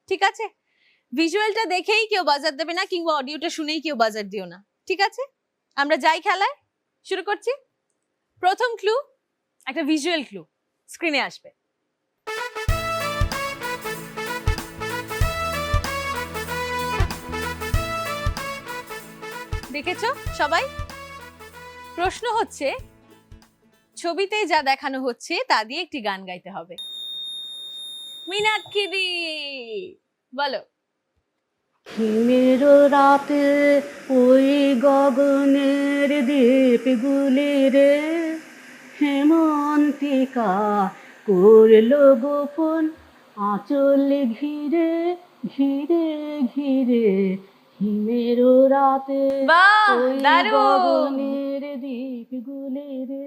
ঠিক আছে? ভিজুয়ালটা দেখেই কেউ বাজার দেবে না, কিংবা অডিওটা শুনেই কেউ বাজার দিও না, ঠিক আছে? আমরা যাই খেলায়, শুরু করছি। প্রথম ক্লু একটা ভিজুয়াল ক্লু, স্ক্রিনে আসবে। দেখেছো সবাই? প্রশ্ন হচ্ছে, ছবিতে যা দেখানো হচ্ছে তা দিয়ে একটি গান গাইতে হবে। মীনাক্ষী দি, বলো। হিমের রাতে ওই গগনের দ্বীপগুলি রে, হেমন্তিকা করলো গোপন আঁচল ঘিরে ঘিরে ঘিরে। হিমের রাতে বাহ, ওই দারুণ। গগনের দ্বীপগুলি রে।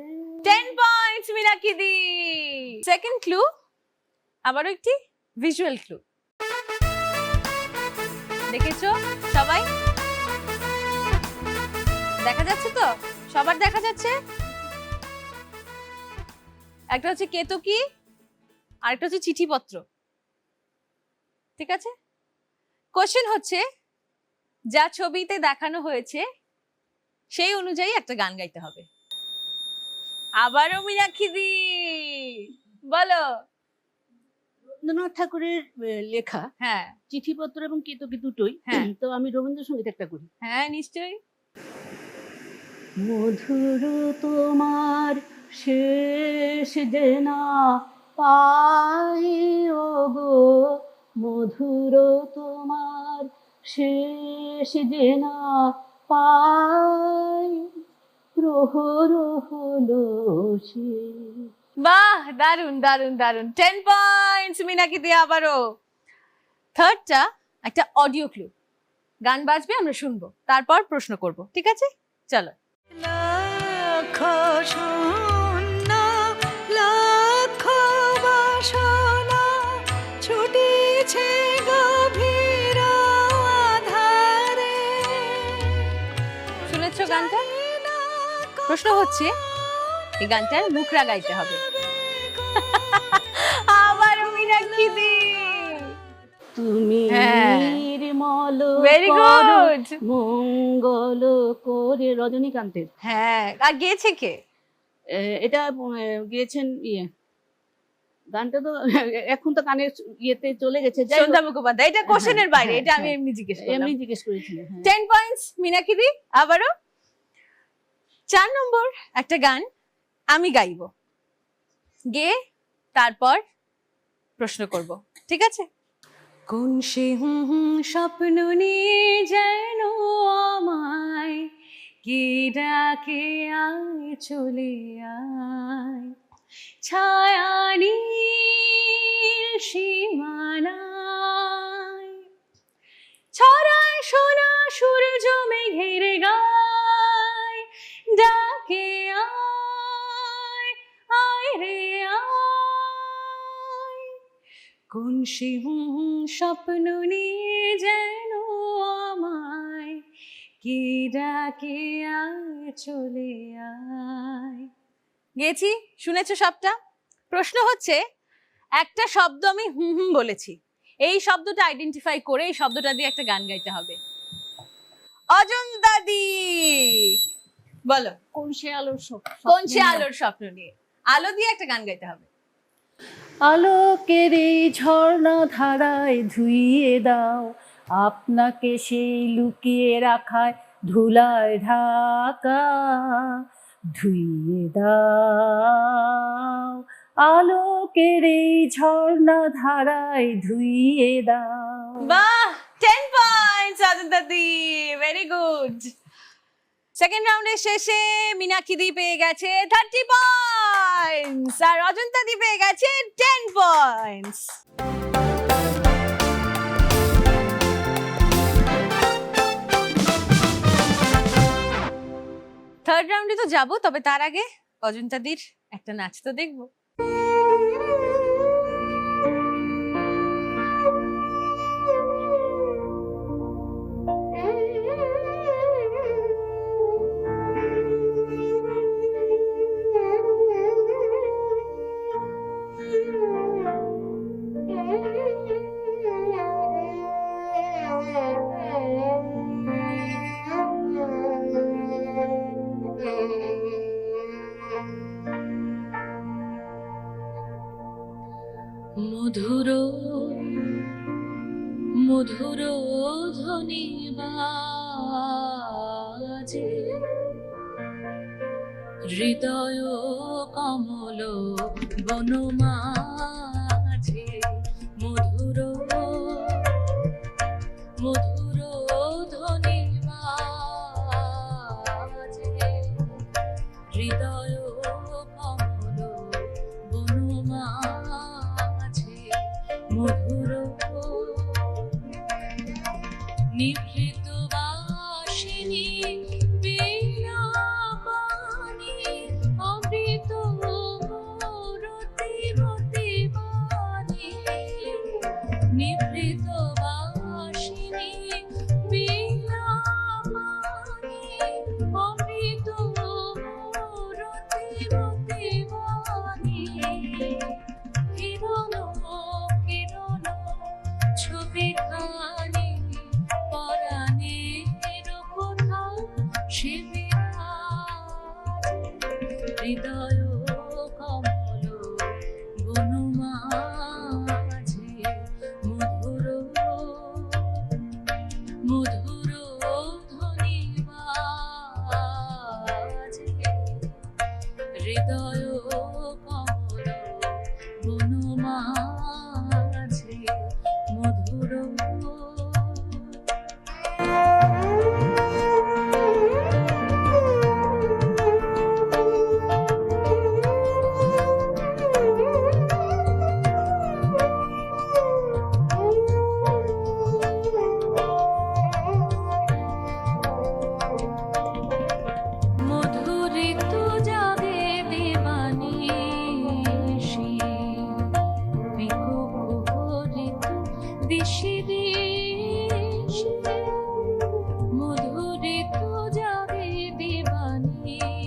10 পয়েন্টস মীনাক্ষী দি। সেকেন্ড ক্লু আবারও একটি ভিজুয়াল ক্লু। দেখেছো সবাই? দেখা যাচ্ছে তো? সবার দেখা যাচ্ছে? একটা হচ্ছে কেতকী, আরেকটা হচ্ছে চিঠিপত্র, ঠিক আছে? কোশ্চেন হচ্ছে, যা ছবিতে দেখানো হয়েছে সেই অনুযায়ী একটা গান গাইতে হবে। আবারও মীনাক্ষী দি, বলো। রবীন্দ্রনাথ ঠাকুরের লেখা হ্যাঁ চিঠিপত্র এবং কেতকী দুটোই, হ্যাঁ। তো আমি রবীন্দ্রসঙ্গীত একটা করি। হ্যাঁ নিশ্চয়ই। মধুর তোমার শেষ যে না পাই ওগো, মধুর তোমার শেষ যে না পাই, প্রহর হলো সে। বাহ, দারুন দারুন দারুন। 10 পয়েন্টস মীনাক্ষী দি আবারও। থার্ডটা একটা অডিও ক্লু, গান বাজবে, আমরা শুনবো, তারপর প্রশ্ন করব, ঠিক আছে? চলো। লাখ শূন্য লাখ বাসনা ছুটিছে গভীর আধারে। শুনেছো গানটা? প্রশ্ন হচ্ছে, এই গানটার মুখরা গাইতে হবে। আবারও মীনাক্ষী দি। তুমি হ্যাঁ। নির্মল ভেরি করো গুড। মঙ্গল করে, রজনীকান্তের। হ্যাঁ, আর গেয়েছে কে? এটা গিয়েছেন গানটা তো এখন তো কানের ইয়েতে চলে গেছে। যাই হোক, সন্ধ্যা মুখোপাধ্যায়। এটা কোশ্চেনের বাইরে, হ্যাঁ, এটা আমি হ্যাঁ। এমনি জিজ্ঞেস করলাম। এমনি জিজ্ঞেস করেছিলেন। 10 পয়েন্টস মীনাক্ষী দি আবারও। 4 নম্বর একটা গান আমি গাইবো, গেয়ে তারপর প্রশ্ন করব, ঠিক আছে? কোন সে স্বপ্ন নিয়ে যেন আমায় কে ডাকে, আয় চলে আয়, ছায়া নীল সীমানায় ছড়া কোন সে স্বপ্ন নিয়ে যেন আমায় কে ডাকে আয় চলে আয়। গেছি, শুনেছো সবটা? প্রশ্ন হচ্ছে, একটা শব্দ আমি হুম হুম বলেছি, এই শব্দটা আইডেন্টিফাই করে এই শব্দটা দিয়ে একটা গান গাইতে হবে। অজন্তা দি বলো, কোন সে আলোর স্বপ্ন? কোন সে আলোর স্বপ্ন নিয়ে, আলো দিয়ে একটা গান গাইতে হবে। আলোকের এই ঝর্ণা ধারায় ধুইয়ে দাও আপনাকে সেই লুকিয়ে রাখায় ধুলায় ঢাকা, ধুইয়ে দাও আলোকের এই ঝর্ণা ধারায় ধুইয়ে দাও। বাহ, 10 পয়েন্টস অজন্তা দি, ভেরি গুড। সেকেন্ড রাউন্ডের শেষে মীনাক্ষী দি পেয়ে গেছে 30 পয়েন্টস আর অজন্তা দি পেয়ে গেছে 10 পয়েন্টস। থার্ড রাউন্ডে তো যাবো, তবে তার আগে অজন্তা দির একটা নাচ তো দেখবো। মধুর মধুর ধ্বনি বাজে হৃদয় কমল বনমাঝে, মধুর মধুর ধ্বনি বাজে হৃদয় কমল বনমাঝে, মধুর নিভৃত বাসিনী বীণা পানি অমৃত রতি রতি বাণী, নিভৃত বাসিনী বীণা পানি অমৃত রতি রতি বাণী, কিরণ কিরণ ছবি খানি পরাণের কোথাও সে হৃদয় কমল বনমাঝে, মধুর মধুর ধ্বনি বাজে হৃদয় কমল বনমাঝে, মধুর। মধুরিত যাবে দেবানিশি, বিকোপহরিত দিশি দিশি, মধুরিত যাবে দেবানিশি,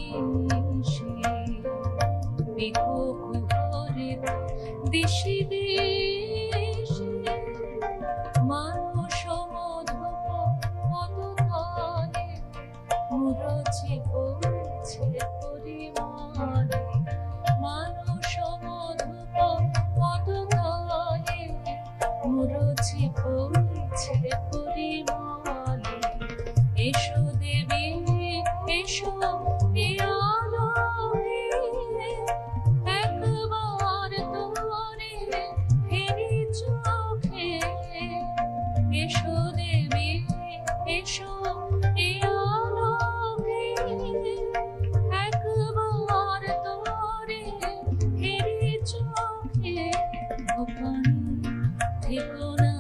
বিকোপহরিত দিশি দিশি, মানুষ মধুপ মধুধনে মুরচি পড়ছে পরিমলে, মানুষ মধুপ মধুধনে মুরচি পড়ছে পরিমলে, এসো দেবী এসো এ আলোকে একবার তোরে ফেরি চোখে, এসো দেবী এসো এ আলোকে একবার তোরে ফেরি চোখে, গোপন থেকো না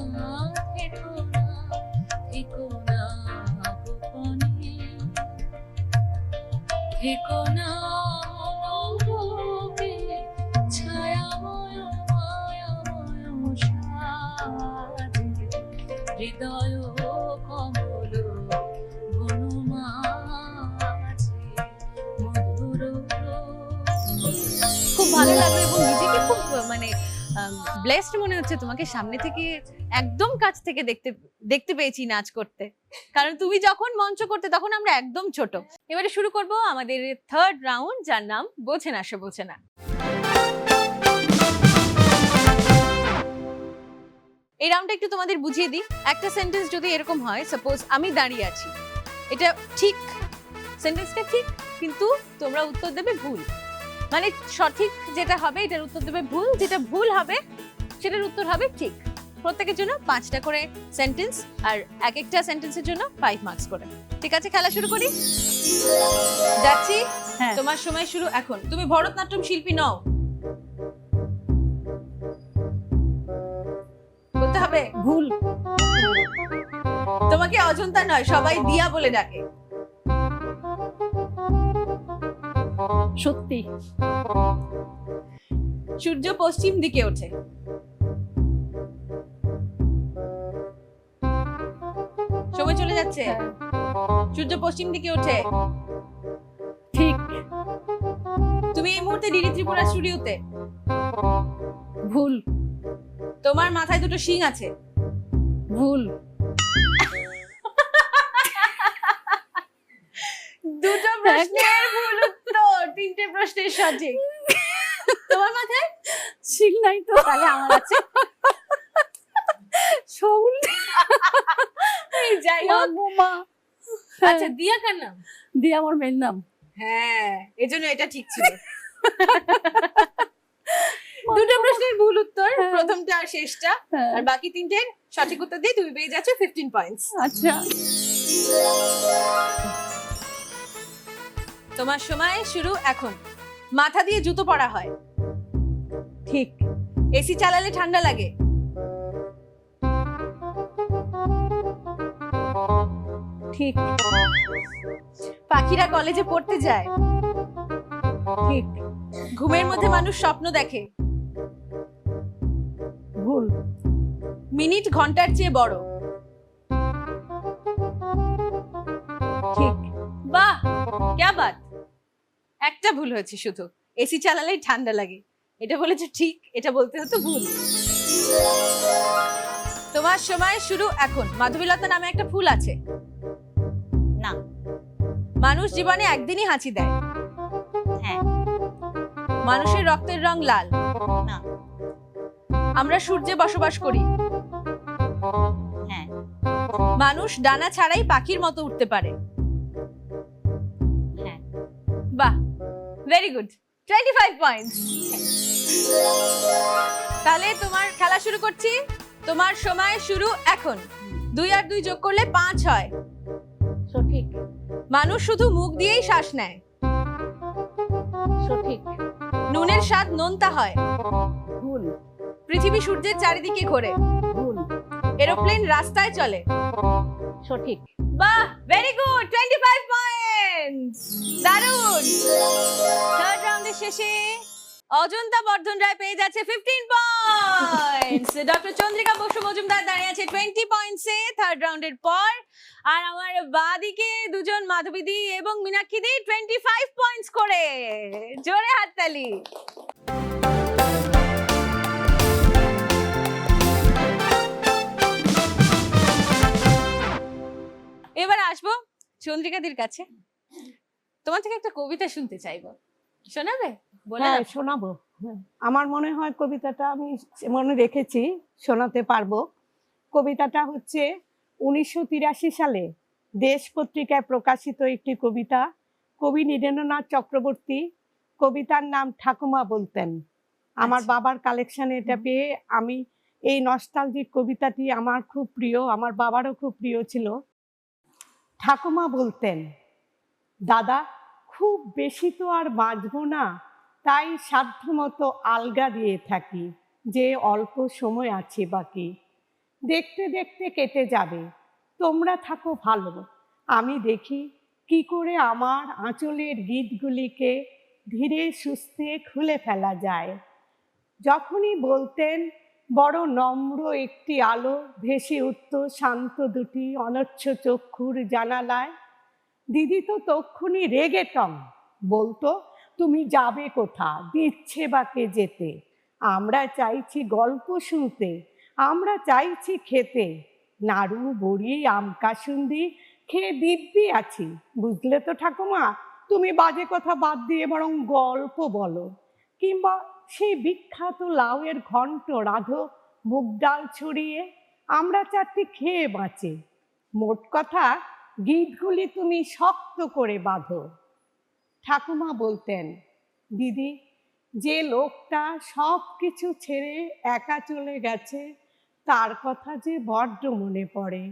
থেকো না থেকো না গোপনে, থেকো না মনোলোকে ছায়াময় মায়াময় হৃদয় কমল বনমাঝে মধুর। খুব ভালো লাগলো এবং নিজেকে খুব মানে ব্লেসড মনে হচ্ছে তোমাকে সামনে থেকে একদম কাছ থেকে দেখতে পেয়েছি নাচ করতে, কারণ তুমি যখন মঞ্চ করতে তখন আমরা একদম ছোট। এবারে শুরু করব আমাদের থার্ড রাউন্ড, যার নাম বোঝে না সে বোঝে না। এই রাউন্ডটা একটু তোমাদের বুঝিয়ে দিই। একটা সেন্টেন্স যদি এরকম হয়, সাপোজ আমি দাঁড়িয়ে আছি, এটা ঠিক, সেন্টেন্সটা ঠিক, কিন্তু তোমরা উত্তর দেবে ভুল। মানে সঠিক যেটা হবে এটার উত্তর দেবে ভুল, যেটা ভুল হবে সেটার উত্তর হবে ঠিক। প্রত্যেকের জন্য 5টা করে সেন্টেন্স, আর এক একটা সেন্টেন্সের জন্য 5 মার্কস করে। ঠিক আছে, খেলা শুরু করি। যাচ্ছি, হ্যাঁ। তোমার সময় শুরু এখন। তুমি ভরতনাট্যম শিল্পী নও, বলতে হবে। ভুল। তোমাকে অজন্তা নয়, সবাই দিয়া বলে ডাকে। সত্যি। সূর্য পশ্চিম দিকে ওঠে। সময় চলে যাচ্ছে। হ্যাঁ। সূর্য পশ্চিম দিকে ওঠে। ঠিক। তুমি এই মুহূর্তে ডিডি ত্রিপুরা স্টুডিওতে। ভুল। তোমার মাথায় দুটো শিং আছে। ভুল। দুটো প্রশ্নের ভুল উত্তর, 3টে প্রশ্নের সঠিক। তোমার মাথায় শিং নাই তো। তাহলে আমার আছে। শৌল। এই যাই হোক। মা। আচ্ছা, দিয়া কার নাম? দিয়ে আমার মেয়ের নাম। হ্যাঁ, এজন্য এটা ঠিক ছিল। দুটো প্রশ্নের ভুল উত্তর, হ্যাঁ। প্রথমটা আর শেষটা, হ্যাঁ। আর বাকি 3টের সঠিক উত্তর দিয়ে তুমি পেয়ে যাচ্ছ 15 পয়েন্টস। আচ্ছা। তোমার সময় শুরু এখন। মাথা দিয়ে জুতো পরা হয়। ঠিক। এসি চালালে ঠান্ডা লাগে। ঠিক। পাখিরা কলেজে পড়তে যায়। ঠিক। ঘুমের মধ্যে মানুষ স্বপ্ন দেখে। ভুল। মিনিট ঘন্টার চেয়ে বড়। ঠিক। বাহ, ক্যা বাত। একটা ভুল হয়েছে শুধু, এসি চালালেই ঠান্ডা লাগে। এটা বলেছে ঠিক, এটা বলতে হতো ভুল। তোমার সময় শুরু এখন। মাধবীলতা নামে একটা ফুল আছে। না। মানুষ জীবনে একদিনই হাঁচি দেয়। হ্যাঁ। মানুষের রক্তের রং লাল। না। আমরা সূর্যে বসবাস করি। হ্যাঁ। মানুষ ডানা ছাড়াই পাখির মতো উঠতে পারে। হ্যাঁ। বাহ, ভেরি গুড, 25 পয়েন্টস। তাহলে তোমার খেলা শুরু করছি। তোমার সময় শুরু এখন। 2 আর 2 যোগ করলে 5 হয়। সঠিক। মানুষ শুধু মুখ দিয়েই শ্বাস নেয়। সঠিক। নুনের স্বাদ নোনতা হয়। ভুল। পৃথিবী সূর্যের চারিদিকে ঘোরে। ভুল। এরোপ্লেন রাস্তায় চলে। সঠিক। বাহ, ভেরি গুড, 25 পয়েন্টস। দারুণ। থার্ড রাউন্ডের শেষে অজন্তা বর্ধন রায় পেয়ে যাচ্ছে 15 পয়েন্টস। ডক্টর চন্দ্রিকা বসু মজুমদার দাঁড়িয়ে আছে 20 পয়েন্টসে থার্ড রাউন্ডের পর। আর আমার বাদিকে দুজন মাধবীদি এবং মীনাক্ষীদি 25 পয়েন্টস করে। জোরে হাততালি। এবার আসবো চন্দ্রিকাদির কাছে। তোমার থেকে একটা কবিতা শুনতে চাইবো, শোনাবে? বলে হ্যাঁ, দাও। শোনাবো। হ্যাঁ, আমার মনে হয় কবিতাটা আমি মনে রেখেছি, শোনাতে পারবো। কবিতাটা হচ্ছে 1983 সালে দেশ পত্রিকায় প্রকাশিত একটি কবিতা। কবি নীরেন্দ্রনাথ চক্রবর্তী। কবিতার নাম ঠাকুমা বলতেন। আমার আচ্ছা। বাবার কালেকশনে এটা পেয়ে আমি এই নস্টালজিক কবিতাটি আমার খুব প্রিয়, আমার বাবারও খুব প্রিয় ছিল। ঠাকুমা বলতেন, দাদা খুব বেশি তো আর বাঁচবো না, তাই সাধ্যমতো আলগা দিয়ে থাকি, যে অল্প সময় আছে বাকি। দেখতে দেখতে কেটে যাবে, তোমরা থাকো ভালো। আমি দেখি কি করে আমার আঁচলের গীতগুলিকে ধীরে সুস্থে খুলে ফেলা যায়। যখনই বলতেন বড় নম্র একটি আলো ভেসে উঠত শান্ত দুটি অনচ্ছ চক্ষুর জানালায়। দিদি তো তক্ষুনি রেগে টং, বলতো তুমি যাবে কোথা, দিচ্ছে বাকে যেতে, আমরা চাইছি গল্প শুনতে, আমরা চাইছি খেতে, নাড়ু বড়ি আম কাসুন্দি খেয়ে দিব্যি আছি, বুঝলে তো ঠাকুমা, তুমি বাজে কথা বাদ দিয়ে বরং গল্প বলো। কিংবা সেই বিখ্যাত লাউয়ের ঘন্ট রাধো মুগ ডাল ছড়িয়ে, আমরা চারটি খেয়ে বাঁচি, মোট কথা গিঁটগুলি তুমি শক্ত করে বাঁধো। ঠাকুমা বলতেন, দিদি, যে লোকটা সব কিছু ছেড়ে একা চলে গেছে তার কথা যে বড্ড মনে পড়ে।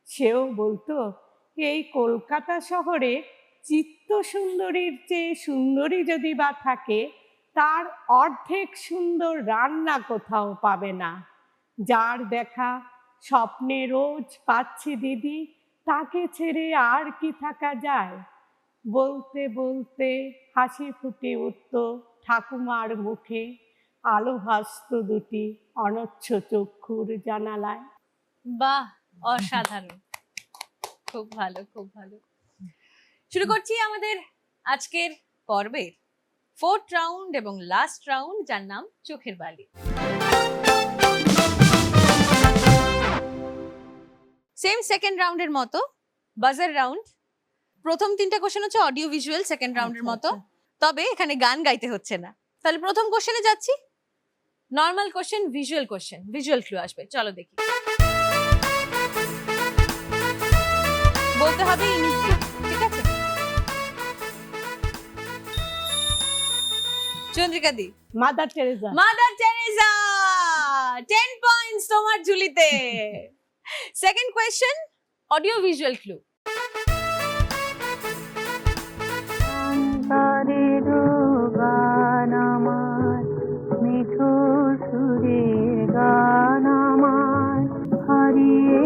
সেও বলতো, এই কলকাতা শহরে চিত্ত সুন্দরীর চেয়ে সুন্দরী যদি বা থাকে, তার অর্ধেক সুন্দর রান্না কোথাও পাবে না। যার দেখা স্বপ্নে রোজ পাচ্ছি দিদি, তাকে ছেড়ে আর কি থাকা যায়। বলতে বলতে হাসি ফুটে উঠত ঠাকুমার মুখে, আলো ভাসত দুটি অনচ্ছ চক্ষুর জানালায়। বাহ, অসাধারণ, খুব ভালো, খুব ভালো। শুরু করছি আমাদের আজকের পর্বের 4th রাউন্ড এবং লাস্ট রাউন্ড, যার নাম চোখের বালি। সেম সেকেন্ড রাউন্ডের মতো বাজার রাউন্ড। প্রথম 3টা কোশ্চেন হচ্ছে অডিও ভিজুয়াল সেকেন্ড রাউন্ডের মতো, তবে এখানে গান গাইতে হচ্ছে না। তাহলে প্রথম কোশ্চেনে যাচ্ছি, normal question, visual question, visual clue আসবে, চলো দেখি। বলতে হবে ইনি কে, ঠিক আছে? Chandrika di, mother Teresa. Mother Teresa, 10 points তোমার ঝুলিতে। Second question, audio visual clue.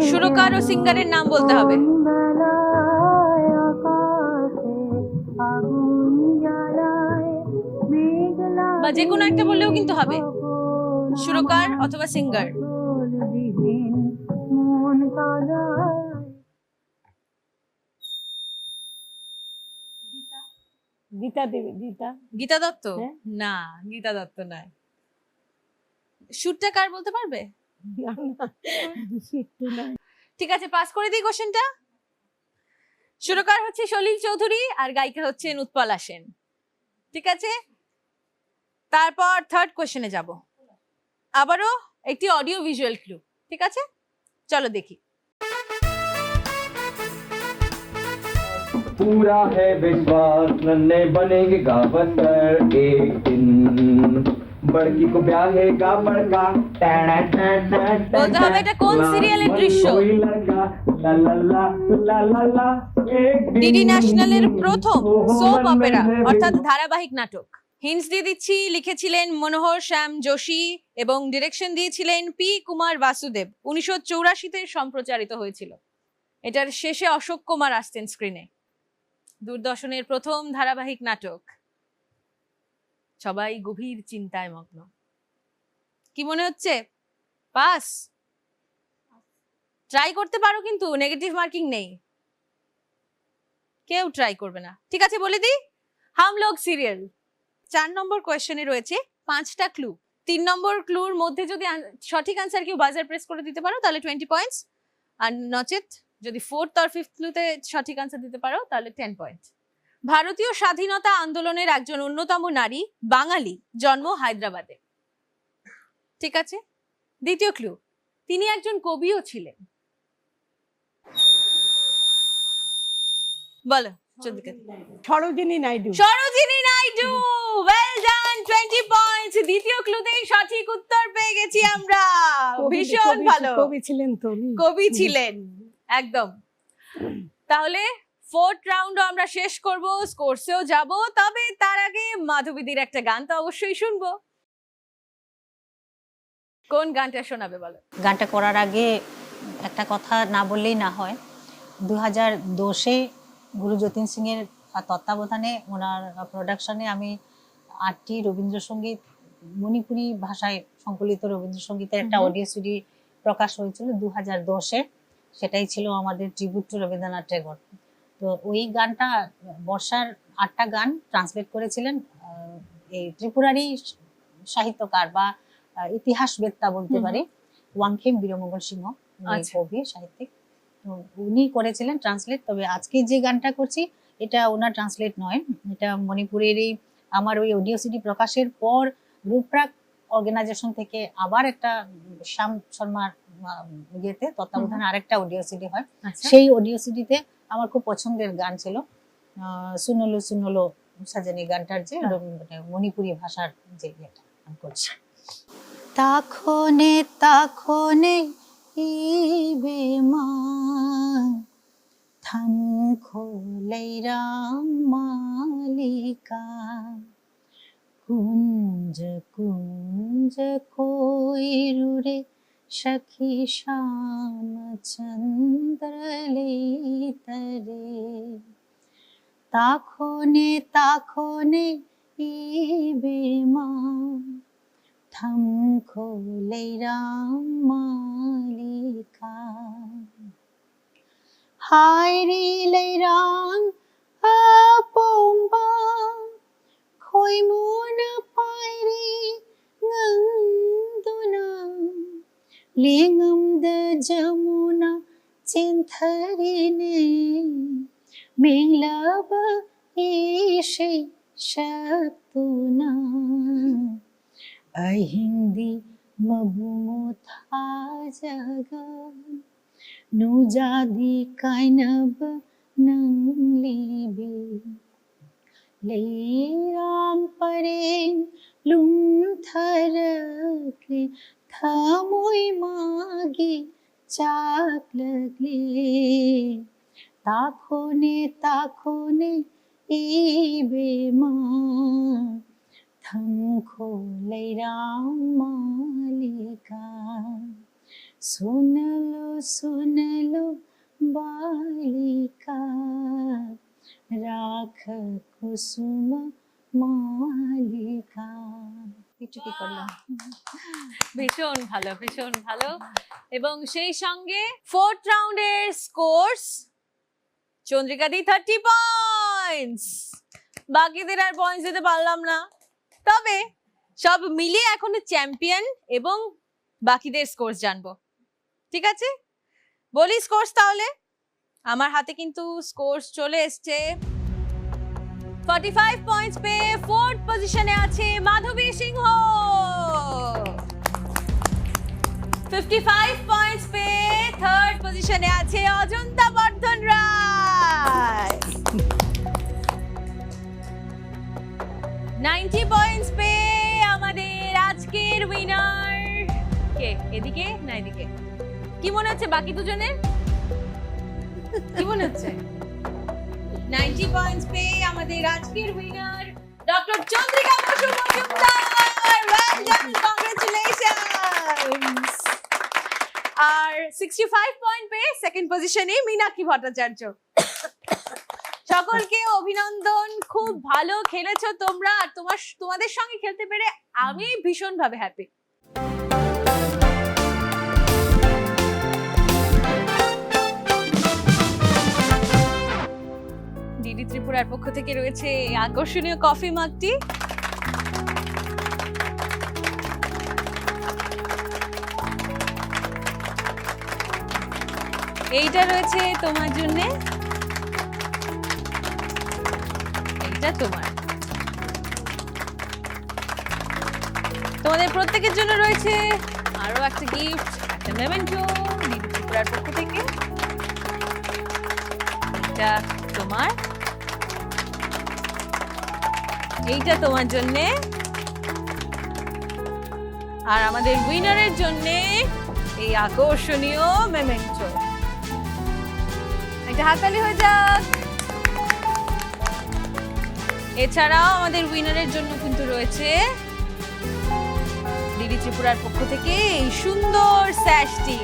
সুরকার ও সিঙ্গারের নাম বলতে হবে, বা যে কোনো একটা বললেও কিন্তু হবে, সুরকার অথবা সিঙ্গার। গীতা দেবী। গীতা গীতা দত্ত? হ্যাঁ। না, গীতা দত্ত নয়। সুরটা কার বলতে পারবে? না, না, সত্যি না। ঠিক আছে, পাস করে দিই কোশ্চেনটা। সুরকার হচ্ছে সলিল চৌধুরী আর গায়িকা হচ্ছে উৎপলা সেন, ঠিক আছে? তারপর থার্ড কোশ্চেনে যাব, আবারও একটি অডিও ভিজুয়াল ক্লু, ঠিক আছে? চলো দেখি। पूरा है विश्वास नन्हे बनेंगे गावस्कर एक दिन बड़की को ब्याहेगा बड़का বলতে হবে এটা কোন সিরিয়ালের দৃশ্য। ডিডি ন্যাশনালের প্রথম সোপ অপেরা অর্থাৎ ধারাবাহিক নাটক। হিন্টস দিয়ে দিচ্ছি, লিখেছিলেন মনোহর শ্যাম যোশী এবং ডিরেকশন দিয়েছিলেন পি কুমার বাসুদেব। 1984-তে সম্প্রচারিত হয়েছিল। এটার শেষে অশোক কুমার আসতেন স্ক্রিনে। দূরদর্শনের প্রথম ধারাবাহিক নাটক। সবাই গভীর চিন্তায় মগ্ন। কি মনে হচ্ছে? পাস? ট্রাই করতে পারো, কিন্তু নেগেটিভ মার্কিং নেই, কেউ ট্রাই করবে না, ঠিক আছে? বলে দিই, হাম লোগ সিরিয়াল। 4 নম্বর কোয়েশ্চেনে রয়েছে 5টা ক্লু। 3 নম্বর ক্লুর মধ্যে যদি সঠিক আনসার কেউ বাজার প্রেস করে দিতে পারো তাহলে 20 পয়েন্টস, আর নচেত যদি 4th আর 5th ক্লুতে সঠিক আনসার দিতে পারো তাহলে 10 পয়েন্ট। ভারতীয় স্বাধীনতা আন্দোলনের একজন অন্যতম নারী, বাঙালি, জন্ম হায়দ্রাবাদে, ঠিক আছে? দ্বিতীয় ক্লু, তিনি একজন কবিও ছিলেন। বলো Chandrika. Sarojini Naidu. Sarojini Naidu, well done, 20 points. দ্বিতীয় ক্লুতেই সঠিক উত্তর পেয়ে গেছি আমরা, ভীষণ ভালো। কবি ছিলেন তো উনি। কবি ছিলেন, একদম। তাহলে 4th রাউন্ড আমরা শেষ করব, স্কোরসেও যাব, তবে তার আগে মাধবীদির একটা গান তো অবশ্যই শুনবো। কোন গানটা শোনাবে বলো? গানটা করার আগে একটা কথা না বললেই না হয়। 2010-এ গুরু যতীন সিং এর তত্ত্বাবধানে, ওনার প্রোডাকশনে আমি 8টি রবীন্দ্রসঙ্গীত মণিপুরি ভাষায় সংকলিত রবীন্দ্রসঙ্গীতের একটা হুম। অডিও সিডি প্রকাশ হয়েছিল 2010-এ। সেটাই ছিল আমাদের ট্রিবিউট টু রবীন্দ্রনাথ ঠাকুর। তো ওই গানটা বর্ষার 8টা গান ট্রান্সলেট করেছিলেন এই ত্রিপুরারই সাহিত্যকার বা ইতিহাসবেত্তা বলতে হুম। পারে ওয়াংখেম বীরমঙ্গল সিংহ, আচ্ছা। কবি সাহিত্যিক। তো উনি করেছিলেন ট্রান্সলেট। তবে আজকে যে গানটা করছি এটা ওনার ট্রান্সলেট নয়, এটা মণিপুরেরই। আমার ওই অডিও সিডি প্রকাশের পর রূপরাগ অর্গানাইজেশন থেকে আবার একটা শ্যাম শর্মার ইয়েতে তত্ত্বাবধানে আরেকটা অডিও সিডি হয়। আচ্ছা। সেই অডিও সিডিতে আমার খুব পছন্দের গান ছিল সুনলো সুনলো সাজানি, গানটার যে মানে মণিপুরি ভাষার যে ইয়েটা আমি করছি। তাখনে তাখনে ইবে মা থাম খোলাইরাম মালিকা কুঞ্জ কুঞ্জ কোইরুরে সখী শ্যাম চন্দ্র তরে তাখনে তাখনে ইবে মা থাম খোলাইরাম মালিকা হায় রে লাইরাং আপম্বা khoi mun pai ri ngang duna lingam da jamuna chinthari ne minglaba ishe shaktuna ahindi mabumo tha jaga nu jadi kainab nang libi leirang pareng lum tharake thamoi magi chak lagle takhone takhone ibe ma tham kholairang malika sunalo sunalo balika রাখ কুসুম মালিকা। একটু কি করলাম? ভীষণ ভালো, ভীষণ ভালো। এবং সেই সঙ্গে 4th রাউন্ডের স্কোরস চন্দ্রিকা দি 30 পয়েন্টস। বাকিদের আর পয়েন্টস দিতে পারলাম না, তবে সব মিলিয়ে এখনো চ্যাম্পিয়ন এবং বাকিদের স্কোরস জানবো। ঠিক আছে, বলি স্কোরস তাহলে। আমার হাতে কিন্তু স্কোরস চলে এসছে। 45 পয়েন্টস পেয়ে 4th পজিশনে আছে মাধবী সিংহ। 55 পয়েন্টস পেয়ে 3rd পজিশনে আছে অজন্তা বর্ধন রায়। 90 পয়েন্টস পেয়ে আমাদের আজকের উইনার কে? এদিকে না এদিকে? কি মনে হচ্ছে বাকি দুজনের? কি মনে হচ্ছে? 90 পয়েন্টস পেয়ে আমাদের আজকের winner doctor Chandrika Basu Majumdar. Well done, congratulations. আর 65 পয়েন্ট পেয়ে 2nd পজিশনে মীনাক্ষী ভট্টাচার্য। সকলকে অভিনন্দন, খুব ভালো খেলেছো তোমরা। আর তোমাদের সঙ্গে খেলতে পেরে আমি ভীষণভাবে হ্যাপি। ডিডি ত্রিপুরার পক্ষ থেকে রয়েছে এই আকর্ষণীয় কফি মাগটি। এইটা রয়েছে তোমার জন্য, এইটা তোমার। তোমাদের প্রত্যেকের জন্য রয়েছে আরো একটা গিফট, একটা মেমেন্টো ডিডি ত্রিপুরার পক্ষ থেকে। এটা তোমার, এইটা তোমার জন্য, আর আমাদের উইনারের জন্য এই আকর্ষণীয় মেমেন্টো। এটা হাততালি হয়ে যাক। এছাড়াও আমাদের উইনারের জন্য কিন্তু রয়েছে ডিডি ত্রিপুরার পক্ষ থেকে এই সুন্দর স্যাশটি।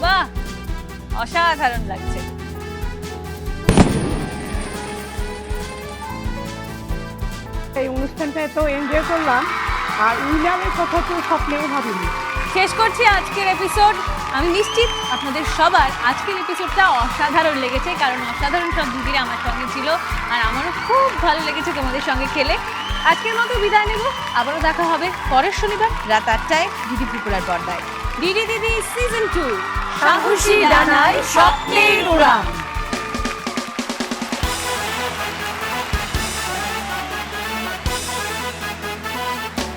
বাহ, অসাধারণ লাগছে। এই অনুষ্ঠানটা এত এনজয় করলাম, আর উইনারের কথা তো স্বপ্নেও ভাবিনি। শেষ করছি আজকের এপিসোড। আমি নিশ্চিত আপনাদের সবার আজকের এপিসোডটা অসাধারণ লেগেছে, কারণ অসাধারণ সব দিদিরা আমার সঙ্গে ছিল, আর আমারও খুব ভালো লেগেছে তোমাদের সঙ্গে খেলে। আজকের মতো বিদায় নেব, আবারও দেখা হবে পরের শনিবার রাত 8টায় ডিডি ত্রিপুরার পর্দায়। ডিডি দিদি সিজন 2, সাহসী ডানায় স্বপ্নের উড়ান।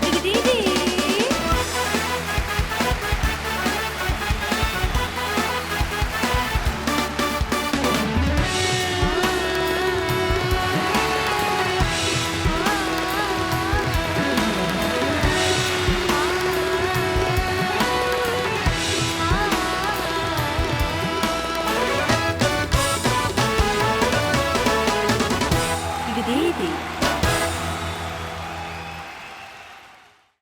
দিদি দিদি দিদি দিদি